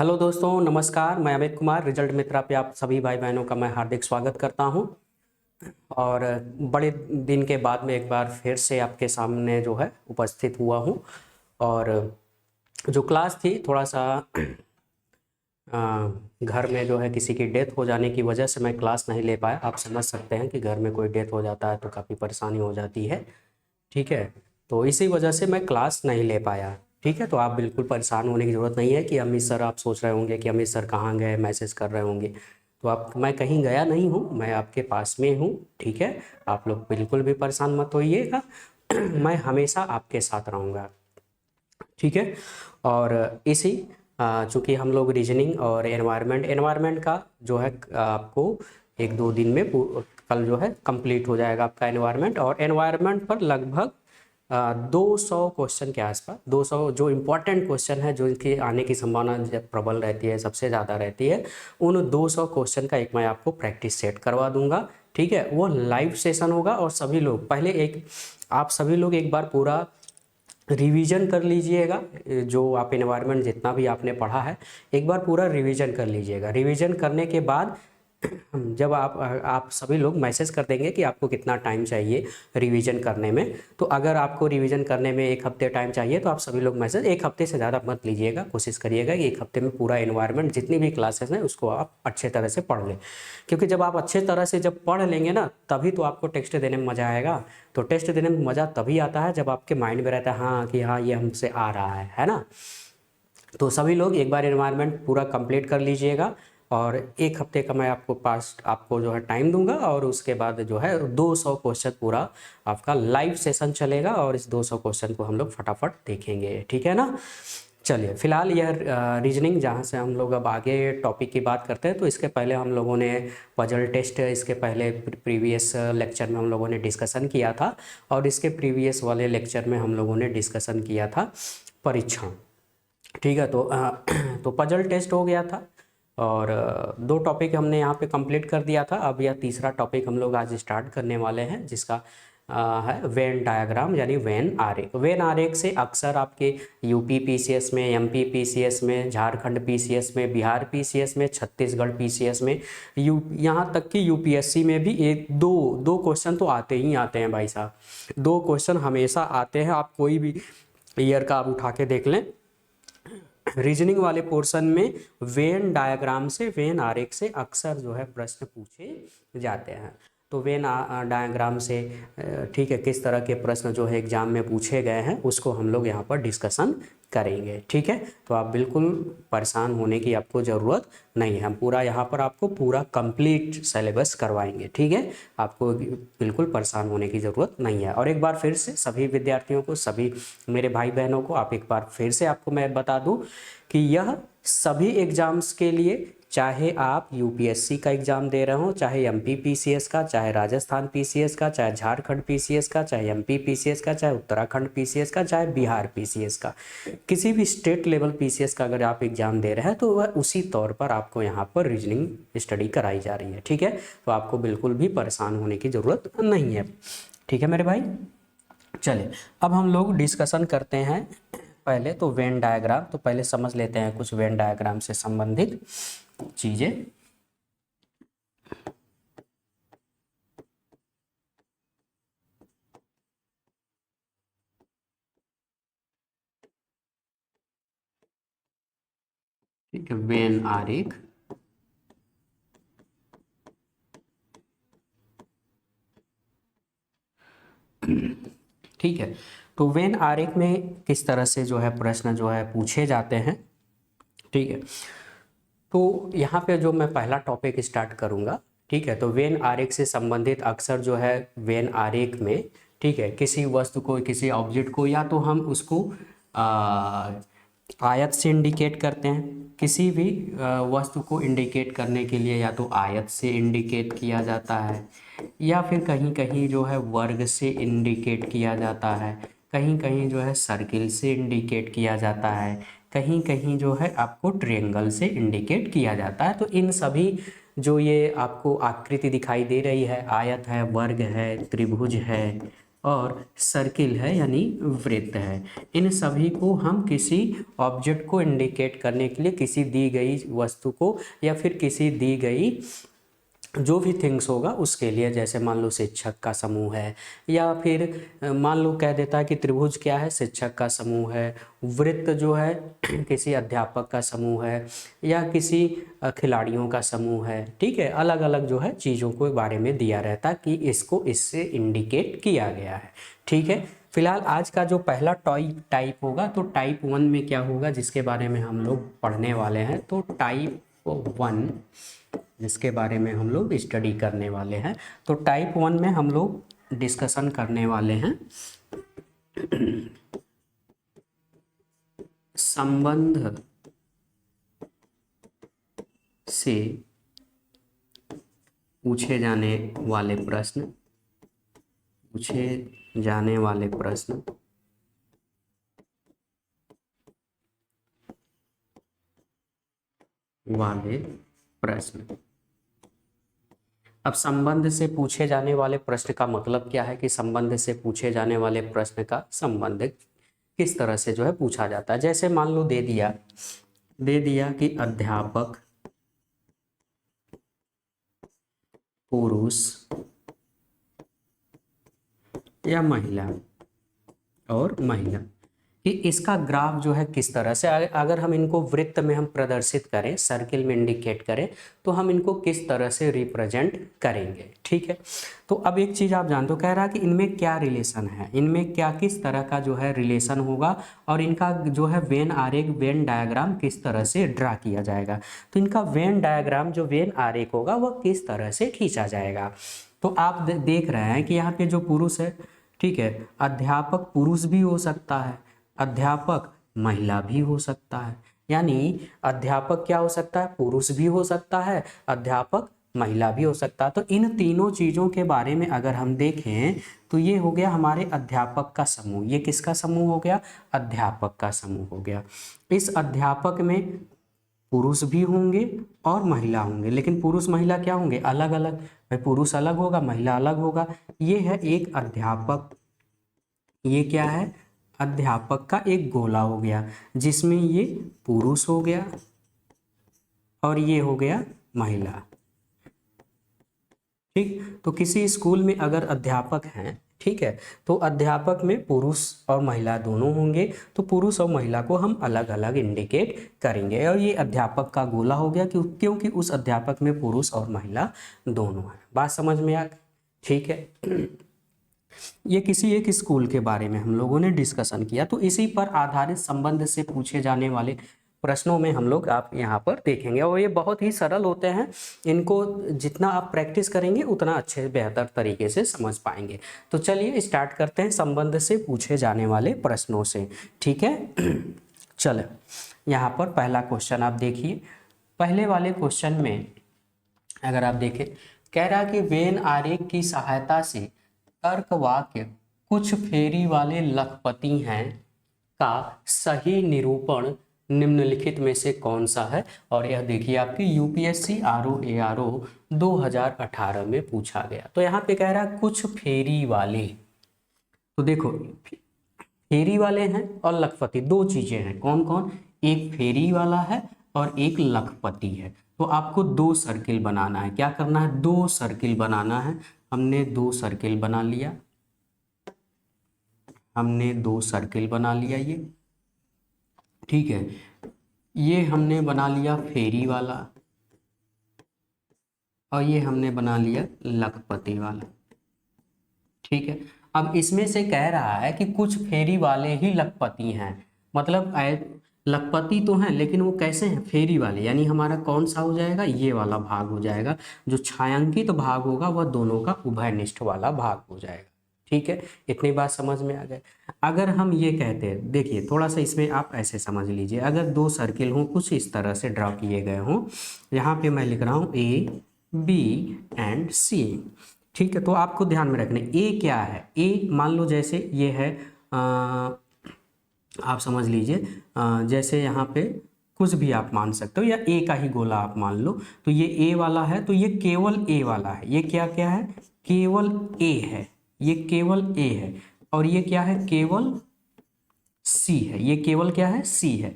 Hello दोस्तों, नमस्कार। मैं अमित कुमार, रिजल्ट मित्रा पे आप सभी भाई बहनों का मैं हार्दिक स्वागत करता हूं। और बड़े दिन के बाद में एक बार फिर से आपके सामने जो है उपस्थित हुआ हूं। और जो क्लास थी थोड़ा सा घर में जो है किसी की डेथ हो जाने की वजह से मैं क्लास नहीं ले पाया। आप समझ सकते हैं कि घर में कोई डेथ हो जाता है तो काफ़ी परेशानी हो जाती है। ठीक है, तो इसी वजह से मैं क्लास नहीं ले पाया। ठीक है, तो आप बिल्कुल परेशान होने की ज़रूरत नहीं है कि अमित सर, आप सोच रहे होंगे कि अमित सर कहाँ गए, मैसेज कर रहे होंगे। तो आप, मैं कहीं गया नहीं हूँ, मैं आपके पास में हूँ। ठीक है, आप लोग बिल्कुल भी परेशान मत होइएगा। मैं हमेशा आपके साथ रहूँगा। ठीक है, और इसी चूँकि हम लोग रीजनिंग और एनवायरनमेंट का जो है आपको एक दो दिन में कल जो है कंप्लीट हो जाएगा आपका एनवायरनमेंट। और एनवायरनमेंट पर लगभग 200 क्वेश्चन के आसपास, 200 जो इम्पोर्टेंट क्वेश्चन है, जो इनके आने की संभावना जब प्रबल रहती है, सबसे ज़्यादा रहती है, उन 200 क्वेश्चन का एक मैं आपको प्रैक्टिस सेट करवा दूंगा। ठीक है, वो लाइव सेशन होगा और सभी लोग पहले आप सभी लोग एक बार पूरा रिवीजन कर लीजिएगा। जो आप एनवायरनमेंट जितना भी आपने पढ़ा है एक बार पूरा रिवीजन कर लीजिएगा। रिवीजन करने के बाद जब आप सभी लोग मैसेज कर देंगे कि आपको कितना टाइम चाहिए रिवीजन करने में। तो अगर आपको रिवीजन करने में एक हफ्ते टाइम चाहिए तो आप सभी लोग मैसेज, एक हफ्ते से ज़्यादा मत लीजिएगा, कोशिश करिएगा कि एक हफ्ते में पूरा एनवायरनमेंट जितनी भी क्लासेस हैं उसको आप अच्छे तरह से पढ़ लें। क्योंकि जब आप अच्छे तरह से जब पढ़ लेंगे ना, तभी तो आपको टेस्ट देने में मज़ा आएगा। तो टेस्ट देने में मज़ा तभी आता है जब आपके माइंड में रहता है हाँ कि हाँ ये हमसे आ रहा है ना। तो सभी लोग एक बार एनवायरनमेंट पूरा कंप्लीट कर लीजिएगा। और एक हफ्ते का मैं आपको जो है टाइम दूंगा। और उसके बाद जो है 200 क्वेश्चन पूरा आपका लाइव सेशन चलेगा और इस 200 क्वेश्चन को हम लोग फटाफट देखेंगे। ठीक है ना। चलिए, फिलहाल यह रीजनिंग जहाँ से हम लोग अब आगे टॉपिक की बात करते हैं। तो इसके पहले हम लोगों ने पजल टेस्ट, इसके पहले प्रीवियस लेक्चर में हम लोगों ने डिस्कशन किया था। और इसके प्रीवियस वाले लेक्चर में हम लोगों ने डिस्कशन किया था परीक्षण। ठीक है, तो तो पजल टेस्ट हो गया था और दो टॉपिक हमने यहाँ पे कंप्लीट कर दिया था। अब यह तीसरा टॉपिक हम लोग आज स्टार्ट करने वाले हैं, जिसका है वेन डायग्राम, यानी वेन आरेख। वेन आरेख से अक्सर आपके यूपी पीसीएस में, एमपी पीसीएस में, झारखंड पीसीएस में, बिहार पीसीएस में, छत्तीसगढ़ पीसीएस में, यहाँ तक कि यूपीएससी में भी एक दो दो क्वेश्चन तो आते ही आते हैं भाई साहब। दो क्वेश्चन हमेशा आते हैं, आप कोई भी ईयर का आप उठा के देख लें। रीजनिंग वाले पोर्शन में वेन डायग्राम से, वेन आरेख से अक्सर जो है प्रश्न पूछे जाते हैं। तो वेन डायग्राम से ठीक है, किस तरह के प्रश्न जो है एग्जाम में पूछे गए हैं उसको हम लोग यहाँ पर डिस्कशन करेंगे। ठीक है, तो आप बिल्कुल परेशान होने की आपको ज़रूरत नहीं है। हम पूरा यहाँ पर आपको पूरा कंप्लीट सिलेबस करवाएंगे। ठीक है, आपको बिल्कुल परेशान होने की ज़रूरत नहीं है। और एक बार फिर से सभी विद्यार्थियों को, सभी मेरे भाई बहनों को आप एक बार फिर से आपको मैं बता दूं कि यह सभी एग्ज़ाम्स के लिए, चाहे आप यूपीएससी का एग्ज़ाम दे रहे हो, चाहे एमपी पीसीएस का, चाहे राजस्थान पीसीएस का, चाहे झारखंड पीसीएस का, चाहे एमपी पीसीएस का, चाहे उत्तराखंड पीसीएस का, चाहे बिहार पीसीएस का, किसी भी स्टेट लेवल पीसीएस का अगर आप एग्ज़ाम दे रहे हैं तो वह उसी तौर पर आपको यहाँ पर रीजनिंग स्टडी कराई जा रही है। ठीक है, तो आपको बिल्कुल भी परेशान होने की ज़रूरत नहीं है। ठीक है मेरे भाई, चलिए अब हम लोग डिस्कशन करते हैं। पहले तो वेन डायग्राम, तो पहले समझ लेते हैं कुछ वेन डायग्राम से संबंधित चीजें। ठीक है, वेन आरेख। ठीक है, तो वेन आरेख में किस तरह से जो है प्रश्न जो है पूछे जाते हैं। ठीक है, तो यहाँ पे जो मैं पहला टॉपिक स्टार्ट करूँगा। ठीक है, तो वेन आरेख से संबंधित अक्सर जो है वेन आरेख में, ठीक है, किसी वस्तु को, किसी ऑब्जेक्ट को, या तो हम उसको आयत से इंडिकेट करते हैं। किसी भी वस्तु को इंडिकेट करने के लिए या तो आयत से इंडिकेट किया जाता है, या फिर कहीं कहीं जो है वर्ग से इंडिकेट किया जाता है, कहीं कहीं जो है सर्किल से इंडिकेट किया जाता है, कहीं कहीं जो है आपको ट्रायंगल से इंडिकेट किया जाता है। तो इन सभी जो ये आपको आकृति दिखाई दे रही है, आयत है, वर्ग है, त्रिभुज है, और सर्किल है यानी वृत्त है। इन सभी को हम किसी ऑब्जेक्ट को इंडिकेट करने के लिए किसी दी गई वस्तु को या फिर किसी दी गई जो भी थिंग्स होगा उसके लिए, जैसे मान लो शिक्षक का समूह है, या फिर मान लो कह देता है कि त्रिभुज क्या है, शिक्षक का समूह है, वृत्त जो है किसी अध्यापक का समूह है, या किसी खिलाड़ियों का समूह है। ठीक है, अलग अलग जो है चीज़ों को बारे में दिया रहता कि इसको इससे इंडिकेट किया गया है। ठीक है, फिलहाल आज का जो पहला टाइप होगा, तो टाइप 1 में क्या होगा जिसके बारे में हम लोग पढ़ने वाले हैं, तो टाइप 1 जिसके बारे में हम लोग स्टडी करने वाले हैं, तो टाइप 1 में हम लोग डिस्कशन करने वाले हैं संबंध से पूछे जाने वाले प्रश्न, अब संबंध से पूछे जाने वाले प्रश्न का मतलब क्या है कि संबंध से पूछे जाने वाले प्रश्न का संबंध किस तरह से जो है पूछा जाता है। जैसे मान लो दे दिया कि अध्यापक पुरुष या महिला कि इसका ग्राफ जो है किस तरह से, अगर हम इनको वृत्त में हम प्रदर्शित करें, सर्किल में इंडिकेट करें, तो हम इनको किस तरह से रिप्रेजेंट करेंगे। ठीक है, तो अब एक चीज़ आप जानते हो, कह रहा है कि इनमें क्या रिलेशन है, इनमें क्या किस तरह का जो है रिलेशन होगा, और इनका जो है वेन आरेख, वेन डायग्राम किस तरह से ड्रा किया जाएगा। तो इनका वेन डायग्राम, जो वेन आरेख होगा वह किस तरह से खींचा जाएगा। तो आप देख रहे हैं कि यहाँ पे जो पुरुष है, ठीक है, अध्यापक पुरुष भी हो सकता है, अध्यापक महिला भी हो सकता है, यानी अध्यापक क्या हो सकता है, पुरुष भी हो सकता है, अध्यापक महिला भी हो सकता है। तो इन तीनों चीज़ों के बारे में अगर हम देखें तो ये हो गया हमारे अध्यापक का समूह। ये किसका समूह हो गया, अध्यापक का समूह हो गया। इस अध्यापक में पुरुष भी होंगे और महिला होंगे, लेकिन पुरुष महिला क्या होंगे, अलग अलग। भाई पुरुष अलग होगा, महिला अलग होगा। ये है एक अध्यापक, ये क्या है, अध्यापक का एक गोला हो गया, जिसमें ये पुरुष हो गया और ये हो गया महिला। ठीक, तो किसी स्कूल में अगर अध्यापक हैं, ठीक है, तो अध्यापक में पुरुष और महिला दोनों होंगे, तो पुरुष और महिला को हम अलग अलग इंडिकेट करेंगे। और ये अध्यापक का गोला हो गया क्योंकि उस अध्यापक में पुरुष और महिला दोनों हैं। बात समझ में आ गई। ठीक है, ये किसी एक स्कूल के बारे में हम लोगों ने डिस्कशन किया, तो इसी पर आधारित संबंध से पूछे जाने वाले प्रश्नों में हम लोग आप यहाँ पर देखेंगे, और ये बहुत ही सरल होते हैं। इनको जितना आप प्रैक्टिस करेंगे उतना अच्छे बेहतर तरीके से समझ पाएंगे। तो चलिए स्टार्ट करते हैं संबंध से पूछे जाने वाले प्रश्नों से। ठीक है, चलो यहाँ पर पहला क्वेश्चन आप देखिए। पहले वाले क्वेश्चन में अगर आप देखें, कह रहा कि वेन आरेख की सहायता से तर्क वाक्य कुछ फेरी वाले लखपति हैं का सही निरूपण निम्नलिखित में से कौन सा है। और यह देखिए आपकी यूपीएससी RO ARO 2018 में पूछा गया। तो यहाँ पे कह रहा है कुछ फेरी वाले, तो देखो फेरी वाले हैं और लखपति, दो चीजें हैं। कौन कौन, एक फेरी वाला है और एक लखपति है। तो आपको दो सर्किल बनाना है। क्या करना है, दो सर्किल बनाना है। हमने दो सर्किल बना लिया, ये ठीक है। ये हमने बना लिया फेरी वाला और ये हमने बना लिया लखपति वाला। ठीक है, अब इसमें से कह रहा है कि कुछ फेरी वाले ही लखपति हैं, मतलब लखपति तो हैं लेकिन वो कैसे हैं, फेरी वाले। यानी हमारा कौन सा हो जाएगा, ये वाला भाग हो जाएगा। जो छायांकित भाग होगा वह दोनों का उभयनिष्ठ वाला भाग हो जाएगा। ठीक है, इतनी बात समझ में आ गए। अगर हम ये कहते हैं, देखिए थोड़ा सा इसमें आप ऐसे समझ लीजिए, अगर दो सर्किल हों कुछ इस तरह से ड्रॉ किए गए हों, यहाँ पे मैं लिख रहा हूँ A B एंड C। ठीक है, तो आपको ध्यान में रखना ए क्या है। ए मान लो जैसे ये है, आप समझ लीजिए जैसे यहाँ पे कुछ भी आप मान सकते हो, या ए का ही गोला आप मान लो। तो ये ए वाला है, तो ये केवल ए वाला है। ये क्या क्या है, केवल ए है, ये केवल ए है, और ये क्या है, केवल सी है। ये केवल क्या है, सी है।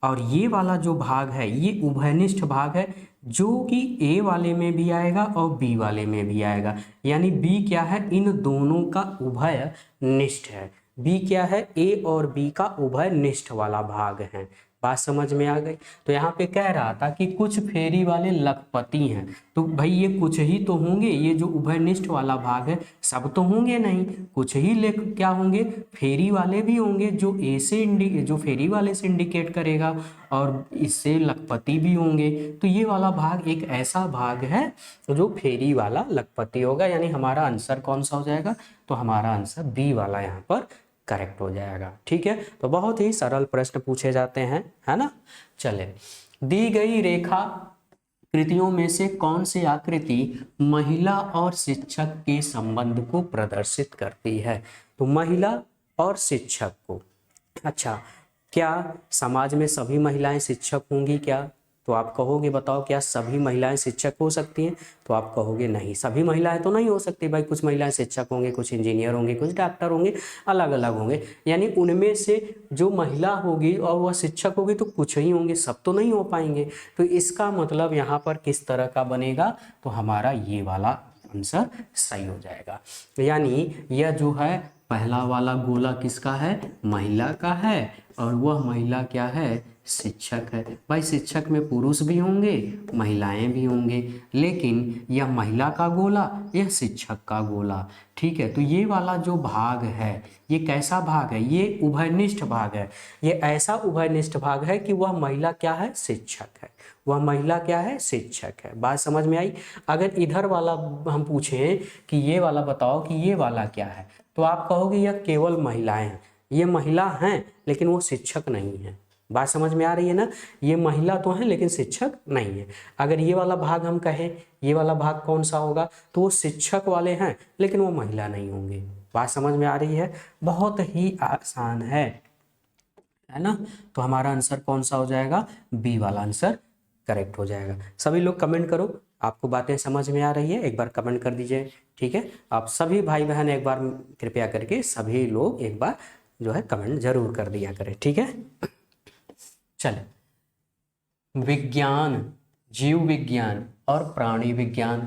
और ये वाला जो भाग है ये उभयनिष्ठ भाग है, जो कि ए वाले में भी आएगा और बी वाले में भी आएगा। यानी बी क्या है, इन दोनों का उभय निष्ठ है। बी क्या है, ए और बी का उभय निष्ठ वाला भाग है। बात समझ में आ गई। तो यहाँ पे कह रहा था कि कुछ फेरी वाले लखपति हैं, तो भाई ये कुछ ही तो होंगे, ये जो उभयनिष्ठ वाला भाग है सब तो होंगे नहीं, कुछ ही लेख क्या होंगे, फेरी वाले भी होंगे, जो ए से जो फेरी वाले से इंडिकेट करेगा, और इससे लखपति भी होंगे। तो ये वाला भाग एक ऐसा भाग है जो फेरी वाला लखपति होगा। यानी हमारा आंसर कौन सा हो जाएगा, तो हमारा आंसर बी वाला यहाँ पर करेक्ट हो जाएगा। ठीक है, तो बहुत ही सरल प्रश्न पूछे जाते हैं, है ना। चले, दी गई रेखा कृतियों में से कौन सी आकृति महिला और शिक्षक के संबंध को प्रदर्शित करती है। तो महिला और शिक्षक को, अच्छा, क्या समाज में सभी महिलाएं शिक्षक होंगी क्या, तो आप कहोगे बताओ क्या सभी महिलाएं शिक्षक हो सकती हैं, तो आप कहोगे नहीं, सभी महिलाएं तो नहीं हो सकती भाई, कुछ महिलाएं शिक्षक होंगे, कुछ इंजीनियर होंगे, कुछ डॉक्टर होंगे, अलग अलग होंगे। यानी उनमें से जो महिला होगी और वह शिक्षक होगी तो कुछ ही होंगे, सब तो नहीं हो पाएंगे। तो इसका मतलब यहाँ पर किस तरह का बनेगा, तो हमारा ये वाला आंसर सही हो जाएगा। यानी यह जो है पहला वाला गोला किसका है, महिला का है, और वह महिला क्या है, शिक्षक है। भाई शिक्षक में पुरुष भी होंगे, महिलाएं भी होंगे, लेकिन यह महिला का गोला, यह शिक्षक का गोला। ठीक है, तो ये वाला जो भाग है ये कैसा भाग है, ये उभयनिष्ठ भाग है। ये ऐसा उभयनिष्ठ भाग है कि वह महिला क्या है, शिक्षक है, वह महिला क्या है, शिक्षक है। बात समझ में आई। अगर इधर वाला हम पूछें कि ये वाला बताओ कि ये वाला क्या है, तो आप कहोगे यह केवल महिलाएं हैं, ये महिला हैं लेकिन वो शिक्षक नहीं है। बात समझ में आ रही है ना, ये महिला तो है लेकिन शिक्षक नहीं है। अगर ये वाला भाग हम कहें, ये वाला भाग कौन सा होगा, तो वो शिक्षक वाले हैं लेकिन वो महिला नहीं होंगे। बात समझ में आ रही है, बहुत ही आसान है ना। तो हमारा आंसर कौन सा हो जाएगा, बी वाला आंसर करेक्ट हो जाएगा। सभी लोग कमेंट करो, आपको बातें समझ में आ रही है, एक बार कमेंट कर दीजिए। ठीक है, आप सभी भाई बहन एक बार कृपया करके सभी लोग एक बार जो है कमेंट जरूर कर दिया करें। ठीक है, चले, विज्ञान, जीव विज्ञान और प्राणी विज्ञान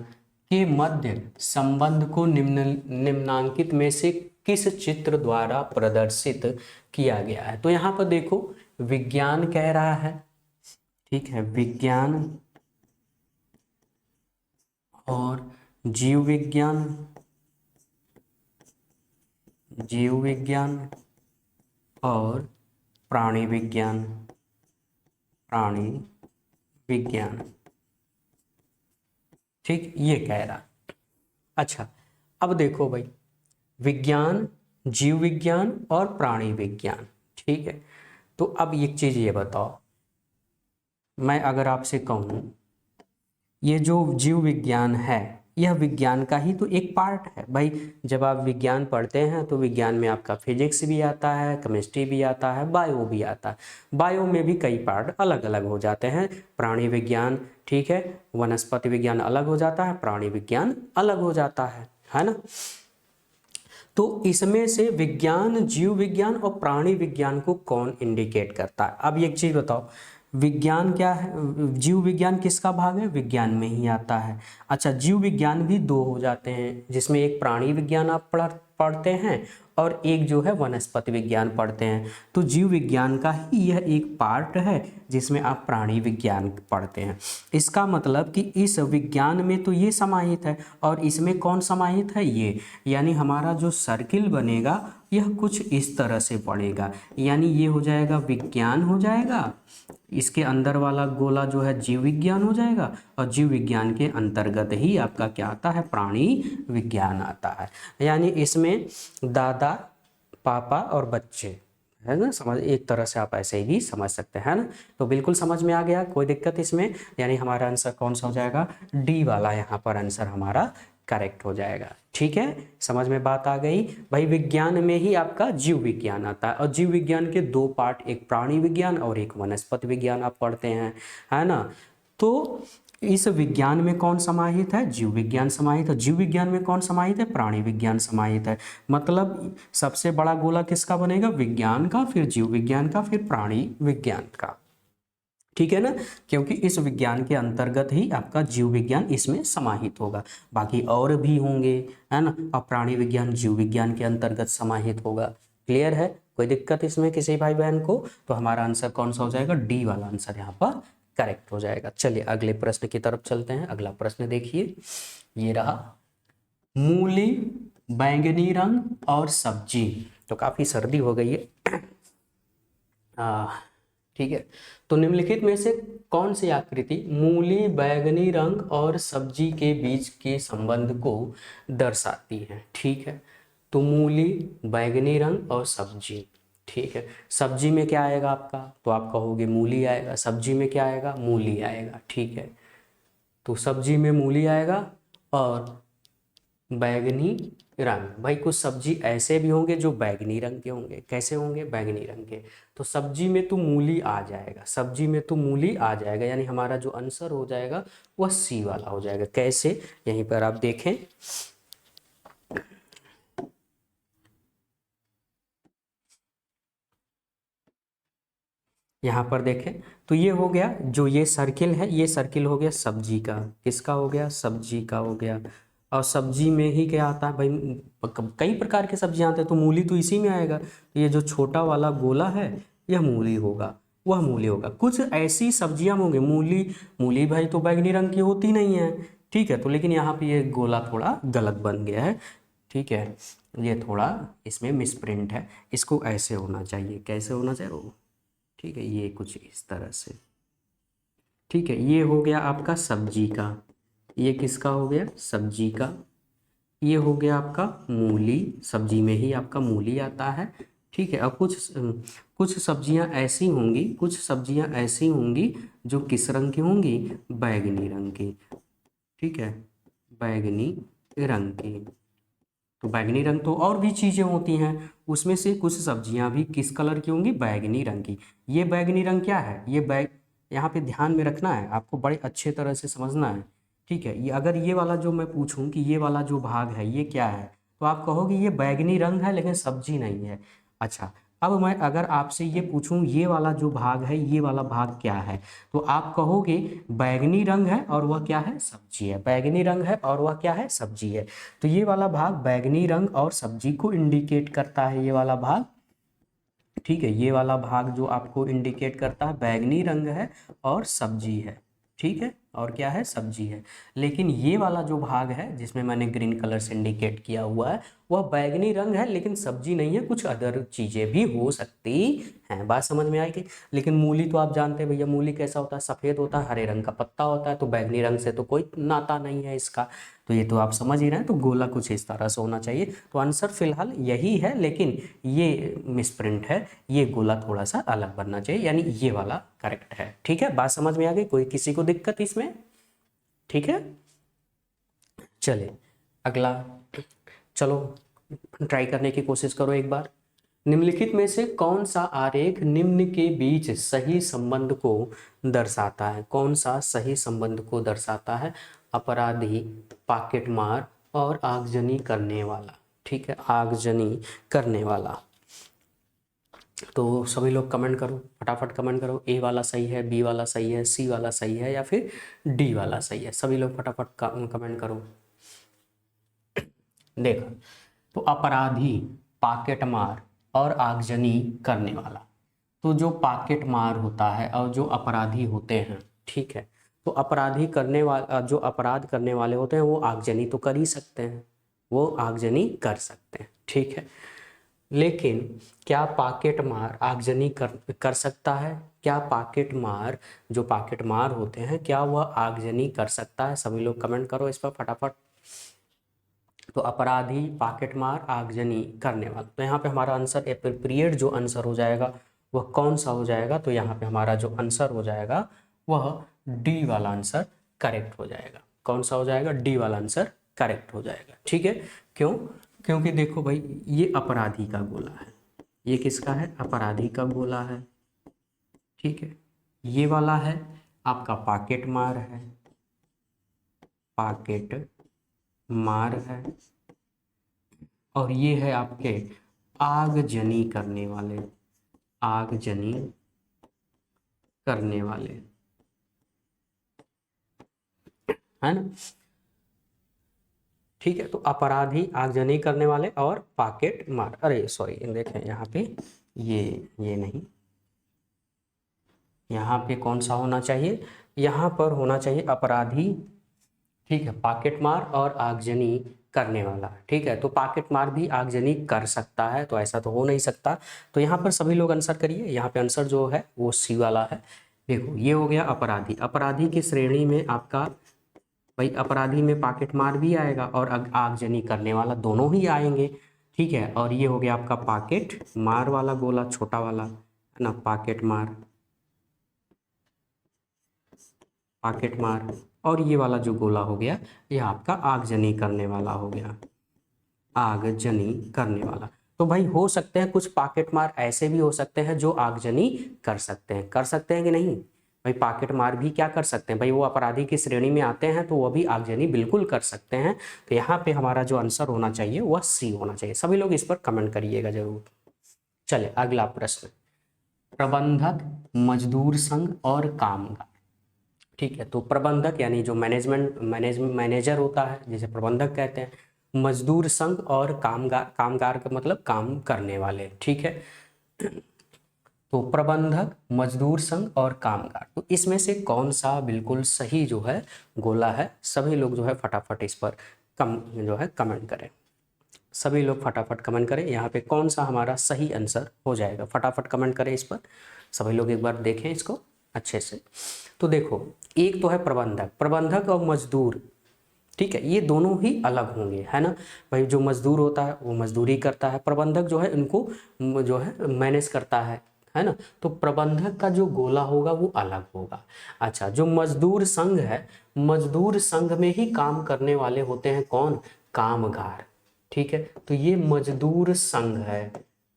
के मध्य संबंध को निम्नांकित में से किस चित्र द्वारा प्रदर्शित किया गया है। तो यहाँ पर देखो विज्ञान कह रहा है, ठीक है, विज्ञान और जीव विज्ञान, जीव विज्ञान और प्राणी विज्ञान, प्राणी विज्ञान। ठीक, ये कह रहा। अच्छा, अब देखो भाई, विज्ञान, जीव विज्ञान और प्राणी विज्ञान, ठीक है। तो अब एक चीज ये बताओ, मैं अगर आपसे कहूँ ये जो जीव विज्ञान है यह विज्ञान का ही तो एक पार्ट है भाई। जब आप विज्ञान पढ़ते हैं तो विज्ञान में आपका फिजिक्स भी आता है, केमिस्ट्री भी आता है, बायो भी आता है। बायो में भी कई पार्ट अलग अलग हो जाते हैं। प्राणी विज्ञान, ठीक है, वनस्पति विज्ञान अलग हो जाता है, प्राणी विज्ञान अलग हो जाता है ना। तो इसमें से विज्ञान, जीव विज्ञान और प्राणी विज्ञान को कौन इंडिकेट करता है। अब एक चीज बताओ, विज्ञान क्या है, जीव विज्ञान किसका भाग है, विज्ञान में ही आता है। अच्छा, जीव विज्ञान भी दो हो जाते हैं, जिसमें एक प्राणी विज्ञान आप पढ़ते हैं और एक जो है वनस्पति विज्ञान पढ़ते हैं। तो जीव विज्ञान का ही यह एक पार्ट है जिसमें आप प्राणी विज्ञान पढ़ते हैं। इसका मतलब कि इस विज्ञान में तो ये समाहित है और इसमें कौन समाहित है, ये। यानी हमारा जो सर्किल बनेगा यह कुछ इस तरह से पड़ेगा। यानी ये हो जाएगा विज्ञान हो जाएगा, इसके अंदर वाला गोला जो है जीव विज्ञान हो जाएगा, और जीव विज्ञान के अंतर्गत ही आपका क्या आता है, प्राणी विज्ञान आता है। यानी इसमें दादा, पापा और बच्चे, है ना, समझ, एक तरह से आप ऐसे ही समझ सकते हैं ना। तो बिल्कुल समझ में आ गया, कोई दिक्कत इसमें। यानी हमारा आंसर कौन सा हो जाएगा, डी वाला यहाँ पर आंसर हमारा करेक्ट हो जाएगा। ठीक है, समझ में बात आ गई भाई। विज्ञान में ही आपका जीव विज्ञान आता है, और जीव विज्ञान के दो पार्ट, एक प्राणी विज्ञान और एक वनस्पति विज्ञान आप पढ़ते हैं, है ना। तो इस विज्ञान में कौन समाहित है? जीव विज्ञान समाहित है। जीव विज्ञान में कौन समाहित है? प्राणी विज्ञान समाहित है। मतलब सबसे बड़ा गोला किसका बनेगा? विज्ञान का, फिर जीव विज्ञान का, फिर प्राणी विज्ञान का। ठीक है ना, क्योंकि इस विज्ञान के अंतर्गत ही आपका जीव विज्ञान इसमें समाहित होगा। बाकी और भी होंगे, है ना, और प्राणी विज्ञान जीव विज्ञान के अंतर्गत समाहित होगा। क्लियर है? कोई दिक्कत इसमें किसी भाई बहन को? तो हमारा आंसर कौन सा हो जाएगा? डी वाला आंसर यहाँ पर करेक्ट हो जाएगा। चलिए अगले प्रश्न की तरफ चलते हैं। अगला प्रश्न देखिए, ये रहा, मूली, बैंगनी रंग और सब्जी। तो काफी सर्दी हो गई है। ठीक है, तो निम्नलिखित में से कौन सी आकृति मूली, बैंगनी रंग और सब्जी के बीच के संबंध को दर्शाती है? ठीक है, तो मूली, बैंगनी रंग और सब्जी। ठीक है, सब्जी में क्या आएगा आपका? तो आप कहोगे मूली आएगा। सब्जी में क्या आएगा? मूली आएगा। ठीक है, तो सब्जी में मूली आएगा और बैगनी रंग। भाई कुछ सब्जी ऐसे भी होंगे जो बैगनी रंग के होंगे। कैसे होंगे? बैगनी रंग के। तो सब्जी में तो मूली आ जाएगा, सब्जी में तो मूली आ जाएगा, यानी हमारा जो आंसर हो जाएगा वह सी वाला हो जाएगा। कैसे? यहीं पर आप देखें, यहाँ पर देखें तो ये हो गया, जो ये सर्किल है, ये सर्किल हो गया सब्जी का। किसका हो गया? सब्जी का हो गया। और सब्जी में ही क्या आता है भाई? कई प्रकार के सब्जियां आते हैं, तो मूली तो इसी में आएगा। तो ये जो छोटा वाला गोला है यह मूली होगा, वह मूली होगा। कुछ ऐसी सब्जियां होंगी, मूली, मूली भाई तो बैगनी रंग की होती नहीं है। ठीक है, तो लेकिन यहाँ पे ये गोला थोड़ा गलत बन गया है। ठीक है, ये थोड़ा इसमें मिसप्रिंट है, इसको ऐसे होना चाहिए। कैसे होना चाहिए? ठीक है, ये कुछ इस तरह से। ठीक है, ये हो गया आपका सब्जी का। ये किसका हो गया? सब्जी का। ये हो गया आपका मूली, सब्जी में ही आपका मूली आता है। ठीक है, अब कुछ सब्जियां ऐसी होंगी, कुछ सब्जियां ऐसी होंगी जो किस रंग की होंगी? बैगनी रंग की। ठीक है, बैगनी रंग की। तो बैगनी रंग तो और भी चीज़ें होती हैं, उसमें से कुछ सब्जियां भी किस कलर की होंगी? बैगनी रंग की। ये बैगनी रंग क्या है? ये यहाँ पे ध्यान में रखना है आपको, बड़े अच्छे तरह से समझना है। ठीक है, ये अगर ये वाला जो मैं पूछूं कि ये वाला जो भाग है ये क्या है, तो आप कहोगे ये बैगनी रंग है लेकिन सब्जी नहीं है। अच्छा, अब मैं अगर आपसे ये पूछूं ये वाला जो भाग है, ये वाला भाग क्या है, तो आप कहोगे बैगनी रंग है और वह क्या है? सब्जी है। बैगनी रंग है और वह क्या है? सब्जी है। तो ये वाला भाग बैगनी रंग और सब्जी को इंडिकेट करता है, ये वाला भाग। ठीक है, ये वाला भाग जो आपको इंडिकेट करता है बैगनी रंग है और सब्जी है। ठीक है, और क्या है? सब्जी है। लेकिन ये वाला जो भाग है जिसमें मैंने ग्रीन कलर से इंडिकेट किया हुआ है, वह बैगनी रंग है लेकिन सब्जी नहीं है, कुछ अदर चीजें भी हो सकती हैं। बात समझ में आएगी? लेकिन मूली तो आप जानते हैं भैया, मूली कैसा होता है? सफेद होता है, हरे रंग का पत्ता होता है, तो बैगनी रंग से तो कोई नाता नहीं है इसका। तो ये तो आप समझ ही रहे हैं। तो गोला कुछ इस तरह से होना चाहिए। तो आंसर फिलहाल यही है, लेकिन ये मिसप्रिंट है, ये गोला थोड़ा सा अलग बनना चाहिए, यानी ये वाला करेक्ट है। ठीक है, बात समझ में आ गई? कोई किसी को दिक्कत इसमें? ठीक है, चलिए अगला, चलो ट्राई करने की कोशिश करो एक बार। निम्नलिखित में से कौन सा आरेख निम्न के बीच सही संबंध को दर्शाता है? कौन सा सही संबंध को दर्शाता है? अपराधी, पॉकेटमार और आगजनी करने वाला। ठीक है, आगजनी करने वाला। तो सभी लोग कमेंट करो, फटाफट कमेंट करो। ए वाला सही है, बी वाला सही है, सी वाला सही है, या फिर डी वाला सही है? सभी लोग फटाफट कमेंट करो। देखो, तो अपराधी, पॉकेट मार और आगजनी करने वाला। तो जो पॉकेट मार होता है और जो अपराधी होते हैं, ठीक है, तो अपराधी करने वाला, जो अपराध करने वाले होते हैं वो आगजनी तो कर ही सकते हैं, वो आगजनी कर सकते हैं। ठीक है, लेकिन क्या पॉकेट मार आगजनी कर सकता है? क्या पॉकेट मार, जो पॉकेट मार होते हैं, क्या वह आगजनी कर सकता है? सभी लोग कमेंट करो इस पर फटाफट। तो अपराधी, पॉकेटमार, आगजनी करने वाला। तो यहाँ पे हमारा आंसर एप्रोप्रिएट जो आंसर हो जाएगा वह कौन सा हो जाएगा? तो यहाँ पे हमारा जो आंसर हो जाएगा वह डी वाला आंसर करेक्ट हो जाएगा। कौन सा हो जाएगा? डी वाला आंसर करेक्ट हो जाएगा। ठीक है, क्यों? क्योंकि देखो भाई, ये अपराधी का गोला है, ये किसका है? अपराधी का गोला है। ठीक है, ये वाला है आपका पॉकेट मार है। पॉकेट मार है, और ये है आपके आगजनी करने वाले, आगजनी करने वाले, है ना। ठीक है, तो अपराधी, आगजनी करने वाले और पॉकेट मार, अरे सॉरी देखें यहाँ पे ये नहीं, यहाँ पे कौन सा होना चाहिए, यहाँ पर होना चाहिए अपराधी, ठीक है, पॉकेट मार और आगजनी करने वाला। ठीक है, तो पॉकेट मार भी आगजनी कर सकता है, तो ऐसा तो हो नहीं सकता। तो यहाँ पर सभी लोग आंसर करिए, यहाँ पे आंसर जो है वो सी वाला है। देखो ये हो गया अपराधी, अपराधी की श्रेणी में आपका भाई अपराधी में पॉकेट मार भी आएगा और आगजनी करने वाला, दोनों ही आएंगे। ठीक है, और ये हो गया आपका पॉकेट मार वाला गोला, छोटा वाला है ना, पॉकेट मार, पॉकेट मार, और ये वाला जो गोला हो गया ये आपका आगजनी करने वाला हो गया, आगजनी करने वाला। तो भाई हो सकते हैं कुछ पॉकेट मार ऐसे भी हो सकते हैं जो आगजनी कर सकते हैं कि नहीं। भाई पॉकेट मार भी क्या कर सकते हैं भाई, वो अपराधी की श्रेणी में आते हैं तो वो भी आगजनी बिल्कुल कर सकते हैं। तो यहाँ पे हमारा जो आंसर होना चाहिए वह सी होना चाहिए। सभी लोग इस पर कमेंट करिएगा जरूर। चले अगला प्रश्न, प्रबंधक, मजदूर संघ और कामगार। ठीक है, तो प्रबंधक यानी जो मैनेजर होता है जिसे प्रबंधक कहते हैं, मजदूर संघ और कामगार, कामगार का मतलब काम करने वाले। ठीक है, तो प्रबंधक, मजदूर संघ और कामगार, तो इसमें से कौन सा बिल्कुल सही जो है गोला है, सभी लोग जो है फटाफट इस पर जो है कमेंट करें। सभी लोग फटाफट कमेंट करें, यहाँ पे कौन सा हमारा सही आंसर हो जाएगा, फटाफट कमेंट करें इस पर। सभी लोग एक बार देखें इसको अच्छे से। तो देखो एक तो है प्रबंधक, प्रबंधक और मजदूर, ठीक है, ये दोनों ही अलग होंगे, है ना। भाई जो मजदूर होता है वो मजदूरी करता है, प्रबंधक जो है इनको जो है मैनेज करता है ना। तो प्रबंधक का जो गोला होगा वो अलग होगा। अच्छा, जो मजदूर संघ है, मजदूर संघ में ही काम करने वाले होते हैं कौन, कामगार। ठीक है, तो ये मजदूर संघ है,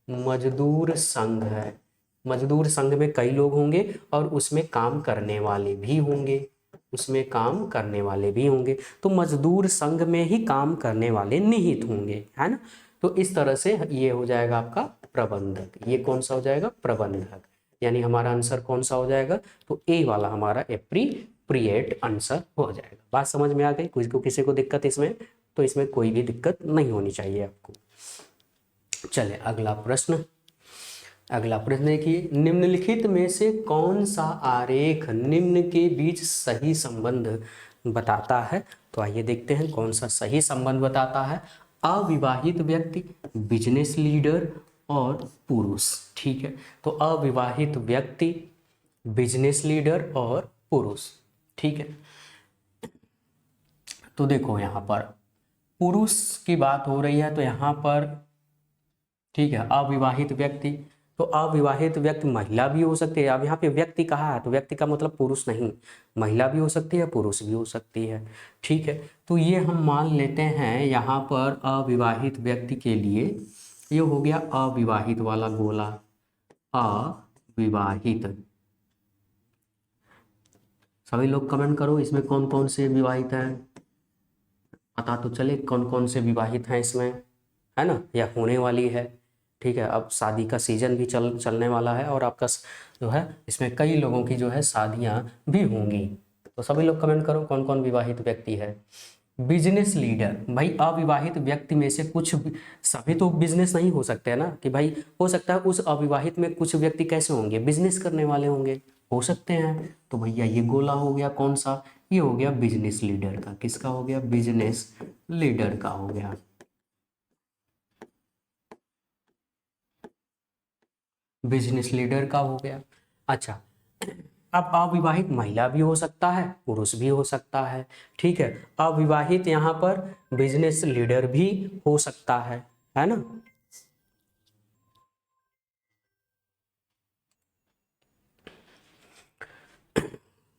मजदूर संघ है, मजदूर संघ में कई लोग होंगे और उसमें काम करने वाले भी होंगे, उसमें काम करने वाले भी होंगे, तो मजदूर संघ में ही काम करने वाले निहित होंगे, है ना। तो इस तरह से ये हो जाएगा आपका प्रबंधक, ये कौन सा हो जाएगा प्रबंधक, यानी हमारा आंसर कौन सा हो जाएगा, तो ए वाला हमारा एप्रीप्रिएट आंसर हो जाएगा। बात समझ में आ गई, किसी को दिक्कत इसमें, तो इसमें कोई भी दिक्कत नहीं होनी चाहिए आपको। चले अगला प्रश्न, अगला प्रश्न देखिए, निम्नलिखित में से कौन सा आरेख निम्न के बीच सही संबंध बताता है। तो आइए देखते हैं कौन सा सही संबंध बताता है। अविवाहित व्यक्ति, बिजनेस लीडर और पुरुष। ठीक है, तो अविवाहित व्यक्ति, बिजनेस लीडर और पुरुष। ठीक है, तो देखो यहाँ पर पुरुष की बात हो रही है, तो यहाँ पर ठीक है अविवाहित व्यक्ति, तो अविवाहित व्यक्ति महिला भी हो सकती है। अब यहाँ पे व्यक्ति कहा है तो व्यक्ति का मतलब पुरुष नहीं, महिला भी हो सकती है पुरुष भी हो सकती है। ठीक है, तो ये हम मान लेते हैं यहाँ पर अविवाहित व्यक्ति के लिए ये हो गया अविवाहित वाला गोला, अविवाहित। सभी लोग कमेंट करो इसमें कौन कौन से विवाहित हैं, पता तो चले कौन कौन से विवाहित हैं इसमें, है ना, या होने वाली है। ठीक है, अब शादी का सीजन भी चलने वाला है और आपका जो है इसमें कई लोगों की जो है शादियां भी होंगी। तो सभी लोग कमेंट करो कौन कौन विवाहित व्यक्ति है। बिजनेस लीडर, भाई अविवाहित व्यक्ति में से कुछ सभी तो बिजनेस नहीं हो सकते हैं ना, कि भाई हो सकता है उस अविवाहित में कुछ व्यक्ति कैसे होंगे, बिजनेस करने वाले होंगे, हो सकते हैं। तो भैया ये गोला हो गया कौन सा, ये हो गया बिजनेस लीडर का। किसका हो गया, बिजनेस लीडर का हो गया, बिजनेस लीडर का हो गया। अच्छा, अब अविवाहित महिला भी हो सकता है पुरुष भी हो सकता है। ठीक है, अविवाहित यहाँ पर बिजनेस लीडर भी हो सकता है ना।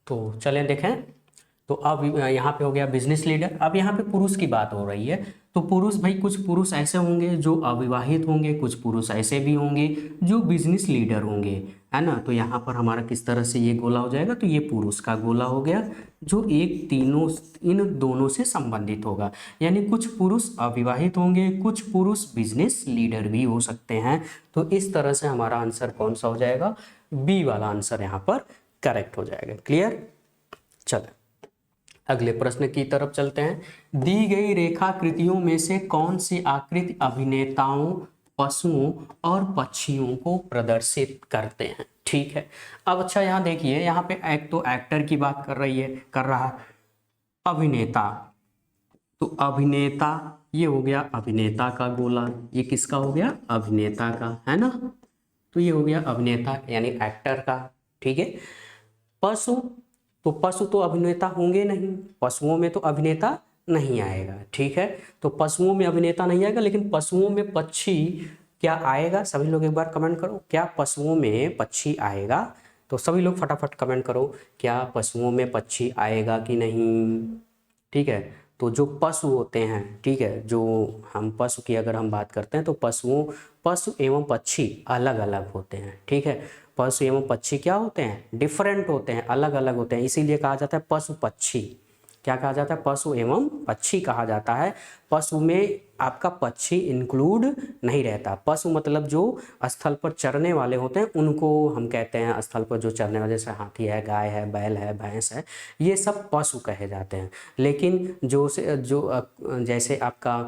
तो चलें देखें, तो अब यहाँ पे हो गया बिजनेस लीडर। अब यहाँ पे पुरुष की बात हो रही है, तो पुरुष भाई कुछ पुरुष ऐसे होंगे जो अविवाहित होंगे, कुछ पुरुष ऐसे भी होंगे जो बिजनेस लीडर होंगे, है ना। तो यहाँ पर हमारा किस तरह से ये गोला हो जाएगा, तो ये पुरुष का गोला हो गया जो एक तीनों इन दोनों से संबंधित होगा। यानी कुछ पुरुष अविवाहित होंगे, कुछ पुरुष बिजनेस लीडर भी हो सकते हैं। तो इस तरह से हमारा आंसर कौन सा हो जाएगा, बी वाला आंसर यहाँ पर करेक्ट हो जाएगा। क्लियर। चलो अगले प्रश्न की तरफ चलते हैं। दी गई रेखाकृतियों में से कौन सी आकृति अभिनेताओं, पशुओं और पक्षियों को प्रदर्शित करते हैं। ठीक है। अब अच्छा यहाँ देखिए, यहाँ पे एक तो एक्टर की बात कर रहा है, अभिनेता, तो अभिनेता ये हो गया अभिनेता का गोला, ये किसका हो गया, अभिनेता का, है ना। तो ये हो गया अभिनेता यानी एक्टर का। ठीक है। पशु, तो पशु तो अभिनेता होंगे नहीं, पशुओं में तो अभिनेता नहीं आएगा। ठीक है। तो पशुओं में अभिनेता नहीं आएगा, लेकिन पशुओं में पक्षी क्या आएगा, सभी लोग एक बार कमेंट करो, क्या पशुओं में पक्षी आएगा। तो सभी लोग फटाफट कमेंट करो, क्या पशुओं में पक्षी आएगा कि नहीं। ठीक है। तो जो पशु होते हैं, ठीक है, जो हम पशु की अगर हम बात करते हैं तो पशु एवं पक्षी अलग अलग होते हैं। ठीक है। पशु एवं पक्षी क्या होते हैं, डिफरेंट होते हैं, अलग अलग होते हैं, इसीलिए कहा जाता है पशु पक्षी। क्या कहा जाता है, पशु एवं पक्षी कहा जाता है। पशु में आपका पक्षी इंक्लूड नहीं रहता। पशु मतलब जो स्थल पर चरने वाले होते हैं उनको हम कहते हैं, स्थल पर जो चरने वाले, जैसे हाथी है, गाय है, बैल है, भैंस है, ये सब पशु कहे जाते हैं। लेकिन जो जैसे आपका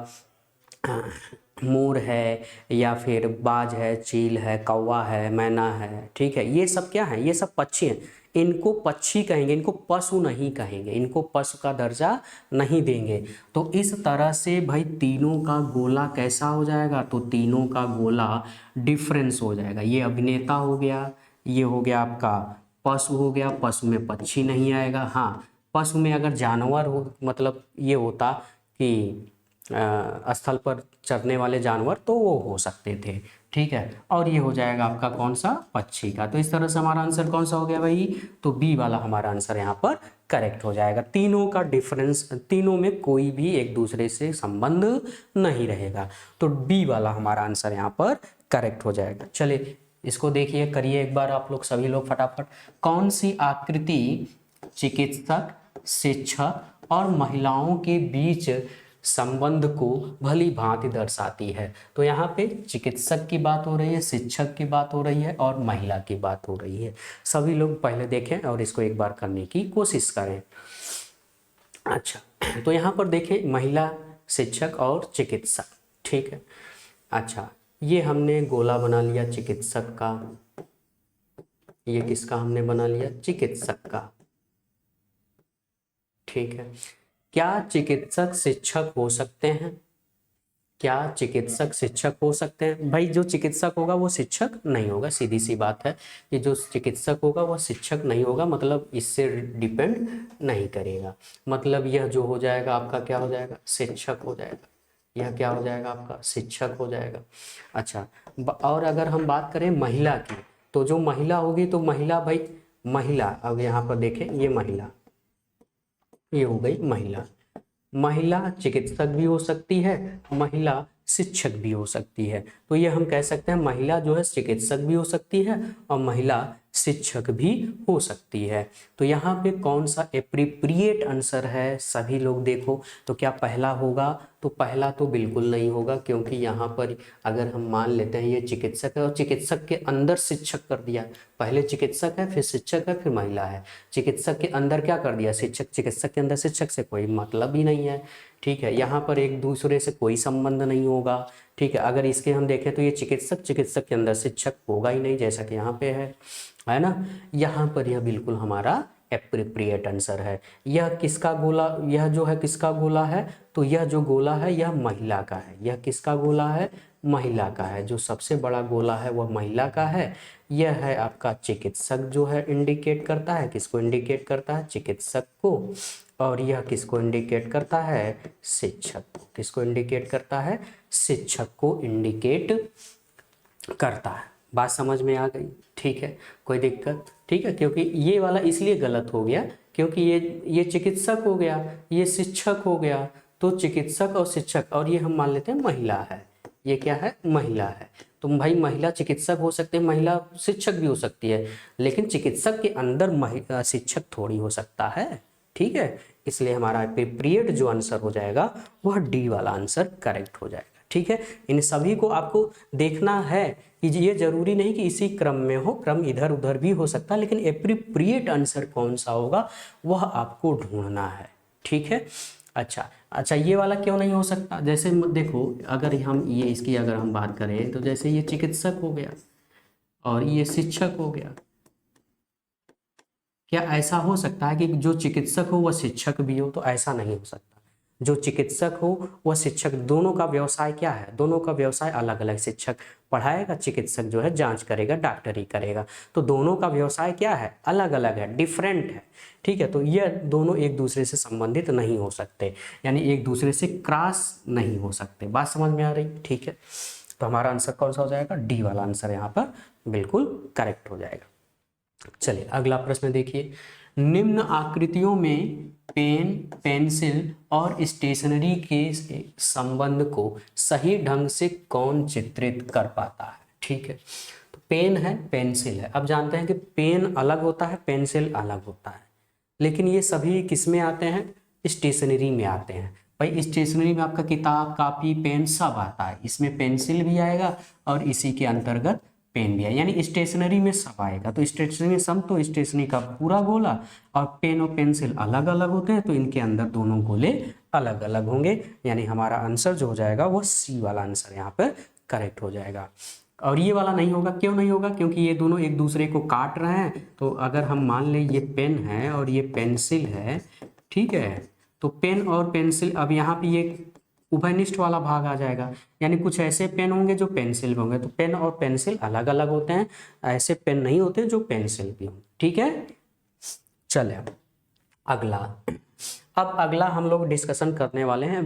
मोर है या फिर बाज है, चील है, कौवा है, मैना है, ठीक है, ये सब क्या है, ये सब पक्षी हैं। इनको पक्षी कहेंगे, इनको पशु नहीं कहेंगे, इनको पशु का दर्जा नहीं देंगे। तो इस तरह से भाई तीनों का गोला कैसा हो जाएगा, तो तीनों का गोला डिफरेंस हो जाएगा। ये अभिनेता हो गया, ये हो गया आपका पशु हो गया, पशु में पक्षी नहीं आएगा। हाँ, पशु में अगर जानवर हो, मतलब ये होता कि स्थल पर चरने वाले जानवर, तो वो हो सकते थे। ठीक है। और ये हो जाएगा आपका कौन सा, पक्षी का। तो इस तरह से हमारा आंसर कौन सा हो गया भाई, तो बी वाला हमारा आंसर यहाँ पर करेक्ट हो जाएगा। तीनों का डिफरेंस, तीनों में कोई भी एक दूसरे से संबंध नहीं रहेगा, तो बी वाला हमारा आंसर यहाँ पर करेक्ट हो जाएगा। चलिए इसको देखिए, करिए एक बार आप लोग सभी लोग फटाफट। कौन सी आकृति चिकित्सक, शिक्षक और महिलाओं के बीच संबंध को भली भांति दर्शाती है। तो यहाँ पे चिकित्सक की बात हो रही है, शिक्षक की बात हो रही है और महिला की बात हो रही है। सभी लोग पहले देखें और इसको एक बार करने की कोशिश करें। अच्छा, तो यहाँ पर देखें महिला, शिक्षक और चिकित्सक। ठीक है। अच्छा, ये हमने गोला बना लिया चिकित्सक का, ये किसका हमने बना लिया, चिकित्सक का। ठीक है। क्या चिकित्सक शिक्षक हो सकते हैं, क्या चिकित्सक शिक्षक हो सकते हैं। भाई जो चिकित्सक होगा वो शिक्षक नहीं होगा, सीधी सी बात है कि जो चिकित्सक होगा वो शिक्षक नहीं होगा, मतलब इससे डिपेंड नहीं करेगा। मतलब यह जो हो जाएगा आपका क्या हो जाएगा, शिक्षक हो जाएगा। यह क्या हो जाएगा आपका, शिक्षक हो जाएगा। अच्छा, और अगर हम बात करें महिला की, तो जो महिला होगी तो महिला, भाई महिला, अब यहाँ पर देखें ये महिला, ये हो गई महिला। महिला चिकित्सक भी हो सकती है, महिला शिक्षक भी हो सकती है। तो ये हम कह सकते हैं महिला जो है चिकित्सक भी हो सकती है और महिला शिक्षक भी हो सकती है। तो यहाँ पे कौन सा एप्रोप्रिएट आंसर है, सभी लोग देखो। तो क्या पहला होगा, तो पहला तो बिल्कुल नहीं होगा, क्योंकि यहाँ पर अगर हम मान लेते हैं ये चिकित्सक है और चिकित्सक के अंदर शिक्षक कर दिया, पहले चिकित्सक है फिर शिक्षक है फिर महिला है, चिकित्सक के अंदर क्या कर दिया, शिक्षक, चिकित्सक के अंदर शिक्षक से कोई मतलब ही नहीं है। ठीक है। यहाँ पर एक दूसरे से कोई संबंध नहीं होगा। ठीक है। अगर इसके हम देखें तो ये चिकित्सक, चिकित्सक के अंदर शिक्षक होगा ही नहीं, जैसा कि यहाँ पे है ना। यहाँ पर यह बिल्कुल हमारा एप्रोप्रिएट आंसर है। यह किसका गोला, यह जो है किसका गोला है, तो यह जो गोला है यह महिला का है। यह किसका गोला है, महिला का है। जो सबसे बड़ा गोला है वह महिला का है। यह है आपका चिकित्सक, जो है इंडिकेट करता है, किसको इंडिकेट करता है, चिकित्सक को। और यह किसको इंडिकेट करता है, शिक्षक को। किसको इंडिकेट करता है, शिक्षक को इंडिकेट करता है। बात समझ में आ गई? ठीक है, कोई दिक्कत? ठीक है, क्योंकि ये वाला इसलिए गलत हो गया क्योंकि ये चिकित्सक हो गया, ये शिक्षक हो गया, तो चिकित्सक और शिक्षक, और ये हम मान लेते हैं महिला है, ये क्या है? महिला है। तो भाई महिला चिकित्सक हो सकते हैं, महिला शिक्षक भी हो सकती है, लेकिन चिकित्सक के अंदर महिला शिक्षक थोड़ी हो सकता है। ठीक है, इसलिए हमारा एप्रोप्रिएट जो आंसर हो जाएगा वह डी वाला आंसर करेक्ट हो जाएगा। ठीक है, इन सभी को आपको देखना है कि ये जरूरी नहीं कि इसी क्रम में हो, क्रम इधर उधर भी हो सकता है, लेकिन एप्रोप्रिएट आंसर कौन सा होगा वह आपको ढूंढना है। ठीक है, अच्छा ये वाला क्यों नहीं हो सकता? जैसे देखो, अगर हम ये इसकी अगर हम बात करें तो जैसे ये चिकित्सक हो गया और ये शिक्षक हो गया, क्या ऐसा हो सकता है कि जो चिकित्सक हो वह शिक्षक भी हो? तो ऐसा नहीं हो सकता। जो चिकित्सक हो वह शिक्षक, दोनों का व्यवसाय क्या है? दोनों का व्यवसाय अलग अलग। शिक्षक पढ़ाएगा, चिकित्सक जो है जांच करेगा, डॉक्टरी करेगा, तो दोनों का व्यवसाय क्या है? अलग अलग है, डिफरेंट है। ठीक है, तो ये दोनों एक दूसरे से संबंधित नहीं हो सकते, यानी एक दूसरे से क्रॉस नहीं हो सकते। बात समझ में आ रही? ठीक है, तो हमारा आंसर कौन सा हो जाएगा? डी वाला आंसर यहाँ पर बिल्कुल करेक्ट हो जाएगा। चलिए अगला प्रश्न देखिए, निम्न आकृतियों में पेन, पेंसिल और स्टेशनरी के संबंध को सही ढंग से कौन चित्रित कर पाता है? ठीक है, तो पेन है, पेंसिल है। अब जानते हैं कि पेन अलग होता है, पेंसिल अलग होता है, लेकिन ये सभी किस में आते हैं? स्टेशनरी में आते हैं। भाई स्टेशनरी में आपका किताब, कॉपी, पेन सब आता है, इसमें पेंसिल भी आएगा और इसी के अंतर्गत पेन भी है, यानी स्टेशनरी में सब आएगा। तो स्टेशनरी में सब, तो स्टेशनरी का पूरा गोला, और पेन और पेंसिल अलग अलग होते हैं, तो इनके अंदर दोनों गोले अलग अलग होंगे, यानी हमारा आंसर जो हो जाएगा वो सी वाला आंसर यहाँ पर करेक्ट हो जाएगा। और ये वाला नहीं होगा, क्यों नहीं होगा? क्योंकि ये दोनों एक दूसरे को काट रहे हैं। तो अगर हम मान लें ये पेन है और ये पेंसिल है, ठीक है, तो पेन और पेंसिल, अब यहाँ पे ये उभयनिष्ठ वाला भाग आ जाएगा, यानी कुछ ऐसे पेन होंगे जो पेंसिल भी होंगे। तो पेन और पेंसिल अलग अलग होते हैं, ऐसे पेन नहीं होते जो पेंसिल भी होंगे। ठीक है, चले अगला। अब अगला हम लोग डिस्कशन करने वाले हैं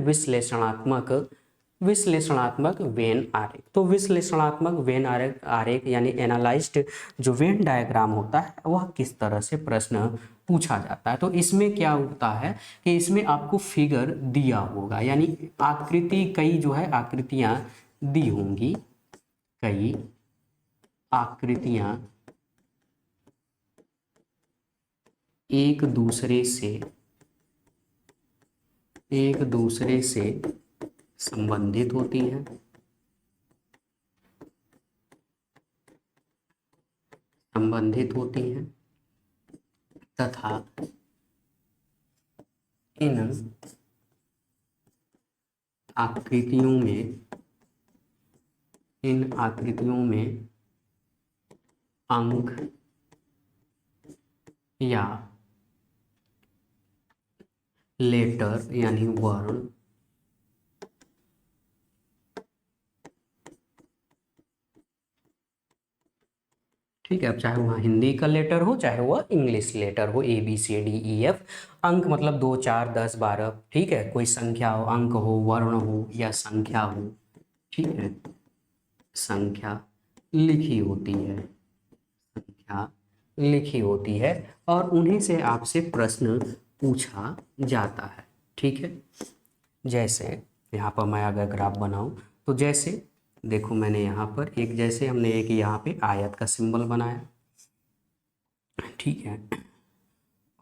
विश्लेषणात्मक वेन आरेख। तो विश्लेषणात्मक वेन आरेख यानी एनालाइज्ड जो वेन डायग्राम होता है वह किस तरह से प्रश्न पूछा जाता है? तो इसमें क्या होता है कि इसमें आपको फिगर दिया होगा, यानी आकृति, कई जो है आकृतियां दी होंगी, कई आकृतियां एक दूसरे से संबंधित होती हैं, तथा इन आकृतियों में अंक या लेटर यानी वर्ण ठीक है। अब चाहे वहाँ हिंदी का लेटर हो, चाहे वह इंग्लिश लेटर हो, ABCDEF, अंक मतलब 2 4 10 12, ठीक है, कोई संख्या हो, अंक हो, वर्ण हो या संख्या हो, ठीक है, संख्या लिखी होती है और उन्हीं से आपसे प्रश्न पूछा जाता है। ठीक है, जैसे यहाँ पर मैं अगर ग्राफ बनाऊं तो जैसे देखो, मैंने यहाँ पर एक, जैसे हमने एक यहाँ पे आयत का सिंबल बनाया, ठीक है,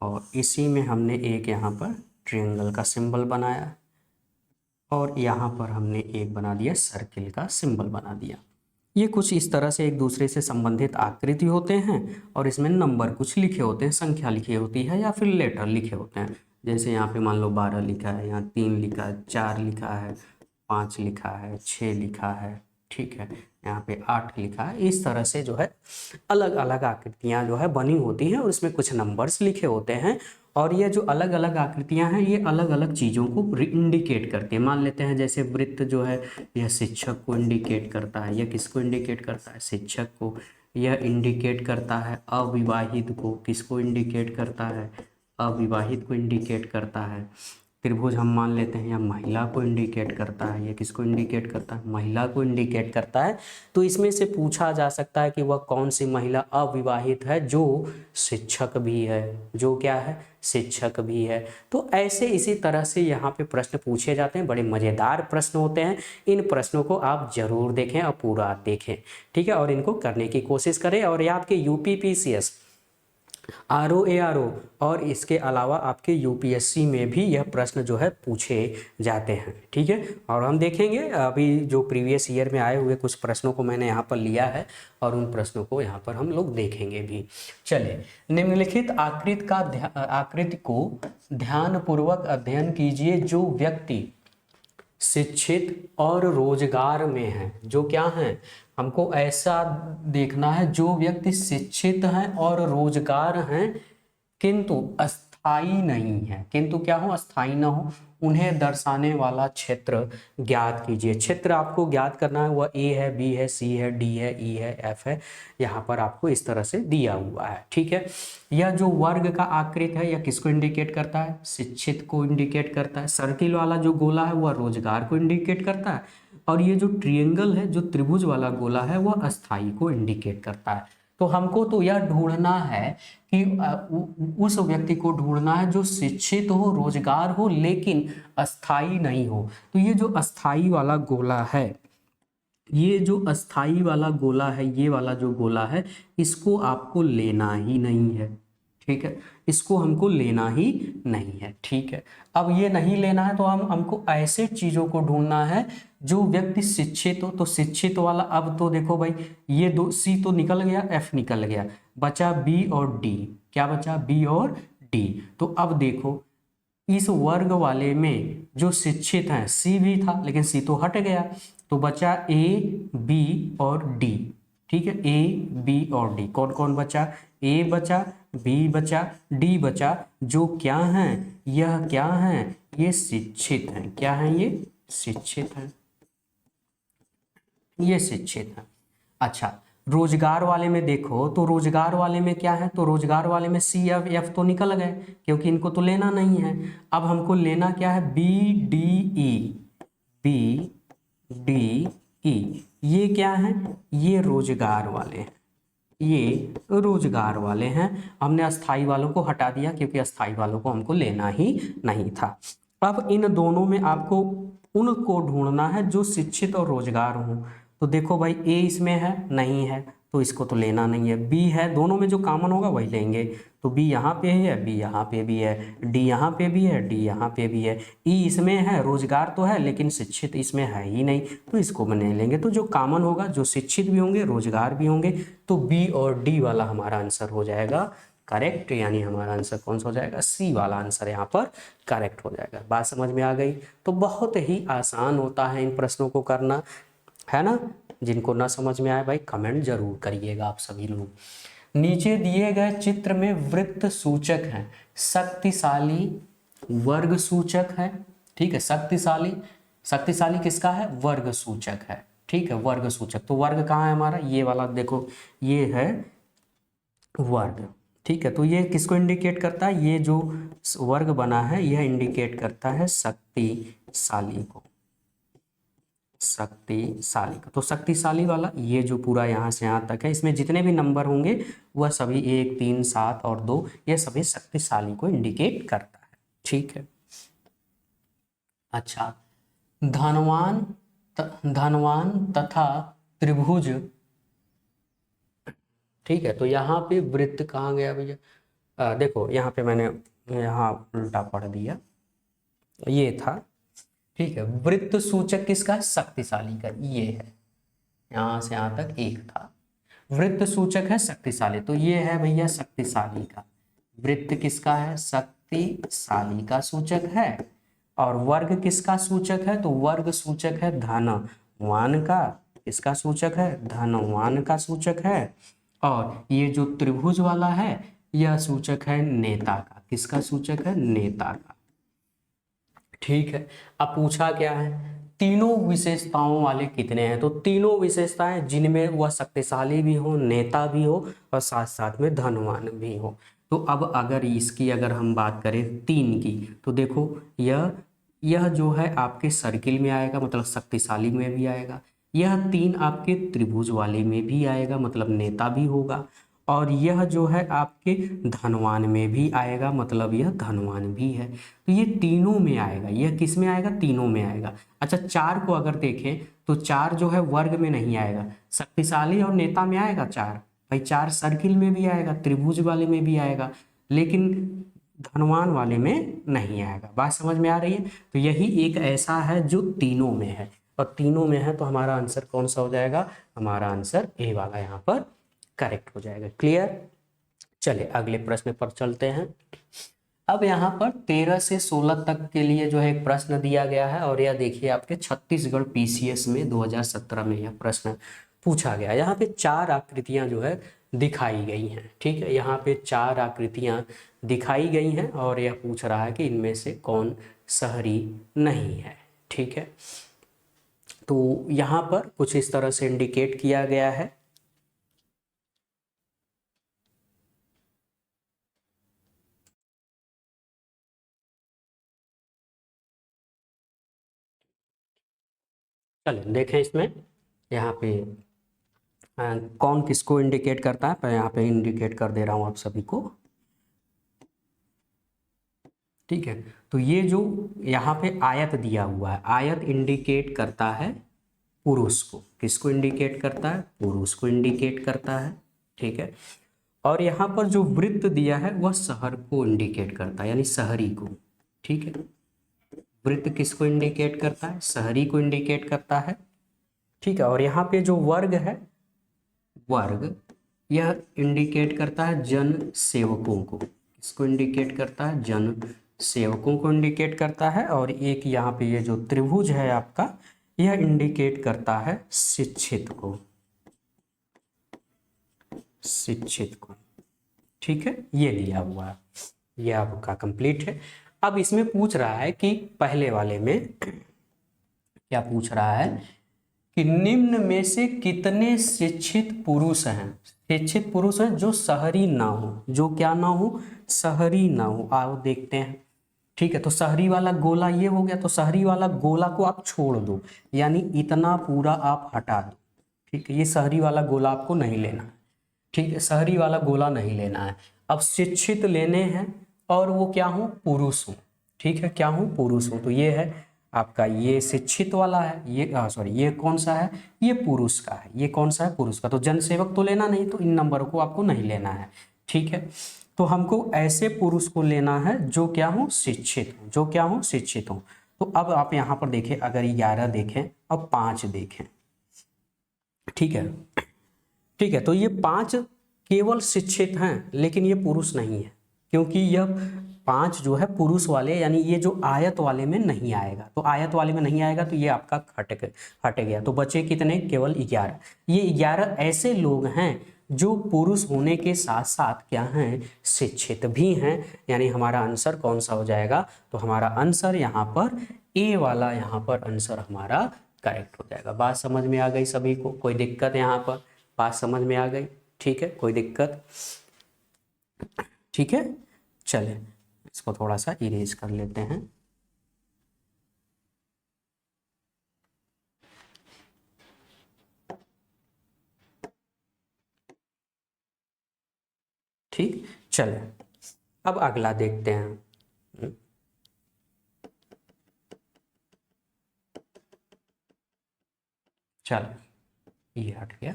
और इसी में हमने एक यहाँ पर ट्रायंगल का सिंबल बनाया और यहाँ पर हमने एक बना दिया सर्किल का सिंबल बना दिया। ये कुछ इस तरह से एक दूसरे से संबंधित आकृति होते हैं और इसमें नंबर कुछ लिखे होते हैं, संख्या लिखी होती है या फिर लेटर लिखे होते हैं। जैसे यहाँ पे मान लो 12 लिखा है, यहाँ 3 लिखा है, 4 लिखा है, 5 लिखा है, 6 लिखा है, ठीक है, यहाँ पे 8 लिखा है। इस तरह से जो है अलग अलग आकृतियाँ जो है बनी होती हैं और इसमें कुछ नंबर्स लिखे होते हैं। और ये जो अलग अलग आकृतियाँ हैं ये अलग अलग चीज़ों को इंडिकेट करती है। मान लेते हैं जैसे वृत्त जो है यह शिक्षक को इंडिकेट करता है, यह किसको इंडिकेट करता है? शिक्षक को। यह इंडिकेट करता है अविवाहित को, किसको इंडिकेट करता है? अविवाहित को इंडिकेट करता है। त्रिभुज हम मान लेते हैं, या महिला को इंडिकेट करता है। ये किसको इंडिकेट करता है? महिला को इंडिकेट करता है। तो इसमें से पूछा जा सकता है कि वह कौन सी महिला अविवाहित है जो शिक्षक भी है, जो क्या है? शिक्षक भी है। तो ऐसे इसी तरह से यहाँ पे प्रश्न पूछे जाते हैं, बड़े मज़ेदार प्रश्न होते हैं। इन प्रश्नों को आप जरूर देखें और पूरा देखें, ठीक है, और इनको करने की कोशिश करें। और ये आपके यूपीपीसीएस, आरओ और इसके अलावा आपके यूपीएससी में भी यह प्रश्न जो है पूछे जाते हैं, ठीक है। और हम देखेंगे अभी जो प्रीवियस ईयर में आए हुए कुछ प्रश्नों को मैंने यहाँ पर लिया है और उन प्रश्नों को यहाँ पर हम लोग देखेंगे भी। चलिए, निम्नलिखित आकृति को ध्यानपूर्वक अध्ययन कीजिए। जो व्यक्ति शिक्षित और रोजगार में है, जो क्या है, हमको ऐसा देखना है जो व्यक्ति शिक्षित हैं और रोजगार हैं किंतु अस्थाई नहीं है, किंतु क्या हो? अस्थाई ना हो, उन्हें दर्शाने वाला क्षेत्र ज्ञात कीजिए। क्षेत्र आपको ज्ञात करना है, वह ए है, बी है, सी है, डी है, ई है, एफ है, यहाँ पर आपको इस तरह से दिया हुआ है, ठीक है। यह जो वर्ग का आकृति है, यह किसको इंडिकेट करता है? शिक्षित को इंडिकेट करता है। सर्किल वाला जो गोला है वह रोजगार को इंडिकेट करता है, और ये जो ट्रिएंगल है, जो त्रिभुज वाला गोला है, वह अस्थाई को इंडिकेट करता है। तो हमको तो यह ढूंढना है कि उस व्यक्ति को ढूंढना है जो शिक्षित हो, रोजगार हो, लेकिन अस्थाई नहीं हो। तो ये जो अस्थाई वाला गोला है, ये जो अस्थाई वाला गोला है, ये वाला जो गोला है, इसको आपको लेना ही नहीं है, ठीक है, इसको हमको लेना ही नहीं है, ठीक है। अब ये नहीं लेना है तो हमको ऐसे चीज़ों को ढूंढना है जो व्यक्ति शिक्षित हो। तो शिक्षित वाला, अब तो देखो भाई, ये दो सी तो निकल गया, एफ निकल गया, बचा बी और डी। क्या बचा? बी और डी। तो अब देखो, इस वर्ग वाले में जो शिक्षित हैं, सी भी था लेकिन सी तो हट गया, तो बचा ए, बी और डी, ठीक है। ए, बी और डी, कौन कौन बचा? ए बचा, बी बचा, डी बचा, जो क्या हैं? यह क्या हैं? ये शिक्षित हैं। क्या हैं? ये शिक्षित हैं, ये शिक्षित हैं। अच्छा, रोजगार वाले में देखो, तो रोजगार वाले में क्या है? तो रोजगार वाले में सी, एफ, एफ तो निकल गए क्योंकि इनको तो लेना नहीं है। अब हमको लेना क्या है? बी, डी, ई, बी, डी, ई, ये क्या है? ये रोजगार वाले हैं, ये रोजगार वाले हैं। हमने अस्थाई वालों को हटा दिया क्योंकि अस्थाई वालों को हमको लेना ही नहीं था। अब इन दोनों में आपको उनको ढूंढना है जो शिक्षित और रोजगार हो। तो देखो भाई, ए इसमें है, नहीं है, तो इसको तो लेना नहीं है। बी है, दोनों में जो कॉमन होगा वही लेंगे, तो बी यहाँ पे है, बी यहाँ पे भी है, डी यहाँ पे भी है, डी यहाँ पे भी है। ई इसमें है, रोजगार तो है लेकिन शिक्षित इसमें है ही नहीं, तो इसको भी नहीं लेंगे। तो जो कॉमन होगा, जो शिक्षित भी होंगे, रोजगार भी होंगे, तो बी और डी वाला हमारा आंसर हो जाएगा करेक्ट। यानी हमारा आंसर कौन सा हो जाएगा? सी वाला आंसर यहाँ पर करेक्ट हो जाएगा। बात समझ में आ गई? तो बहुत ही आसान होता है इन प्रश्नों को करना, है ना। जिनको ना समझ में आए भाई कमेंट जरूर करिएगा आप सभी लोग। नीचे दिए गए चित्र में वृत्त सूचक हैं, शक्तिशाली वर्ग सूचक है, ठीक है। शक्तिशाली, शक्तिशाली किसका है? वर्ग सूचक है, ठीक है, वर्ग सूचक। तो वर्ग कहाँ है हमारा? ये वाला देखो, ये है वर्ग, ठीक है। तो ये किसको इंडिकेट करता है? ये जो वर्ग बना है यह इंडिकेट करता है शक्तिशाली को, शक्तिशाली का। तो शक्तिशाली वाला ये जो पूरा यहाँ से यहाँ तक है, इसमें जितने भी नंबर होंगे वह सभी 1, 3, 7 और 2, ये सभी शक्तिशाली को इंडिकेट करता है, ठीक है। अच्छा, धनवान तथा त्रिभुज, ठीक है। तो यहाँ पे वृत्त कहाँ गया भैया? देखो यहाँ पे मैंने यहाँ उल्टा पढ़ दिया, ये था, ठीक है। वृत्त सूचक किसका है? शक्तिशाली का, ये है, यहाँ से यहाँ तक एक था। वृत्त सूचक है शक्तिशाली, तो ये है भैया शक्तिशाली का। वृत्त किसका है? शक्तिशाली का सूचक है। और वर्ग किसका सूचक है? तो वर्ग सूचक है धनवान का। किसका सूचक है? धनवान का सूचक है। और ये जो त्रिभुज वाला है यह सूचक है नेता का। किसका सूचक है? नेता का, ठीक है। अब पूछा क्या है? तीनों विशेषताओं वाले कितने हैं? तो तीनों विशेषताएं जिनमें वह शक्तिशाली भी हो, नेता भी हो और साथ साथ में धनवान भी हो। तो अब अगर इसकी अगर हम बात करें 3 की, तो देखो यह जो है आपके सर्किल में आएगा, मतलब शक्तिशाली में भी आएगा। यह 3 आपके त्रिभुज वाले में भी आएगा, मतलब नेता भी होगा। और यह जो है आपके धनवान में भी आएगा, मतलब यह धनवान भी है। तो ये तीनों में आएगा। यह किस में आएगा? तीनों में आएगा। अच्छा, 4 को अगर देखें तो 4 जो है वर्ग में नहीं आएगा, शक्तिशाली और नेता में आएगा 4। भाई 4 सर्किल में भी आएगा, त्रिभुज वाले में भी आएगा, लेकिन धनवान वाले में नहीं आएगा। बात समझ में आ रही है? तो यही एक ऐसा है जो तीनों में है, और तीनों में है तो हमारा आंसर कौन सा हो जाएगा? हमारा आंसर ए वाला यहाँ पर करेक्ट हो जाएगा। क्लियर? चलिए अगले प्रश्न पर चलते हैं। अब यहाँ पर 13 से 16 तक के लिए जो है एक प्रश्न दिया गया है, और यह देखिए आपके छत्तीसगढ़ पीसीएस में 2017 में यह प्रश्न पूछा गया। यहाँ पे 4 आकृतियां जो है दिखाई गई हैं। ठीक है, यहाँ पे 4 आकृतियां दिखाई गई हैं, और यह पूछ रहा है कि इनमें से कौन शहरी नहीं है। ठीक है, तो यहाँ पर कुछ इस तरह से इंडिकेट किया गया है। चलिए देखें इसमें, यहाँ पे कौन किसको इंडिकेट करता है। मैं यहाँ पे इंडिकेट कर दे रहा हूँ आप सभी को। ठीक है, तो ये जो यहाँ पे आयत दिया हुआ है, आयत इंडिकेट करता है पुरुष को। किसको इंडिकेट करता है? पुरुष को इंडिकेट करता है। ठीक है, और यहाँ पर जो वृत्त दिया है वह शहर को इंडिकेट करता है, यानी शहरी को। ठीक है, वृत्त किसको इंडिकेट करता है? शहरी को इंडिकेट करता है। ठीक है, और यहाँ पे जो वर्ग है, वर्ग यह इंडिकेट करता है जन सेवकों को। किसको इंडिकेट करता है? जन सेवकों को इंडिकेट करता है। और एक यहाँ पे ये जो त्रिभुज है आपका, यह इंडिकेट करता है शिक्षित को, शिक्षित को। ठीक है, ये लिया हुआ है, ये आपका कंप्लीट है। अब इसमें पूछ रहा है कि पहले वाले में क्या पूछ रहा है कि निम्न में से कितने शिक्षित पुरुष हैं? शिक्षित पुरुष हैं जो शहरी ना हो, जो क्या ना हो? शहरी ना हो। आओ देखते हैं। ठीक है, तो शहरी वाला गोला ये हो गया, तो शहरी वाला गोला को आप छोड़ दो, यानी इतना पूरा आप हटा दो। ठीक है, ये शहरी वाला गोला आपको नहीं लेना है। ठीक है, शहरी वाला गोला नहीं लेना है। अब शिक्षित लेने हैं, और वो क्या हो? पुरुष हो। ठीक है, क्या हो? पुरुष हो। तो ये है आपका, ये शिक्षित वाला है, ये सॉरी, ये कौन सा है? ये पुरुष का है। ये कौन सा है? पुरुष का। तो जनसेवक तो लेना नहीं, तो इन नंबरों को आपको नहीं लेना है। ठीक है, तो हमको ऐसे पुरुष को लेना है जो क्या हो? शिक्षित हो। जो क्या हो? शिक्षित हो। तो अब आप यहाँ पर देखें, अगर 11 देखें अब 5 देखें। ठीक है, ठीक है, तो ये 5 केवल शिक्षित हैं, लेकिन ये पुरुष नहीं है, क्योंकि यह 5 जो है पुरुष वाले, यानी ये जो आयत वाले में नहीं आएगा। तो आयत वाले में नहीं आएगा, तो ये आपका हट गया। तो बचे कितने? केवल 11। ये 11 ऐसे लोग हैं जो पुरुष होने के साथ साथ क्या हैं? शिक्षित भी हैं। यानी हमारा आंसर कौन सा हो जाएगा? तो हमारा आंसर यहाँ पर ए वाला, यहाँ पर आंसर हमारा करेक्ट हो जाएगा। बात समझ में आ गई सभी को? कोई दिक्कत यहाँ पर? बात समझ में आ गई? ठीक है, कोई दिक्कत? ठीक है, चले इसको थोड़ा सा इरेज कर लेते हैं। ठीक, चले अब अगला देखते हैं। चल, ये हट गया।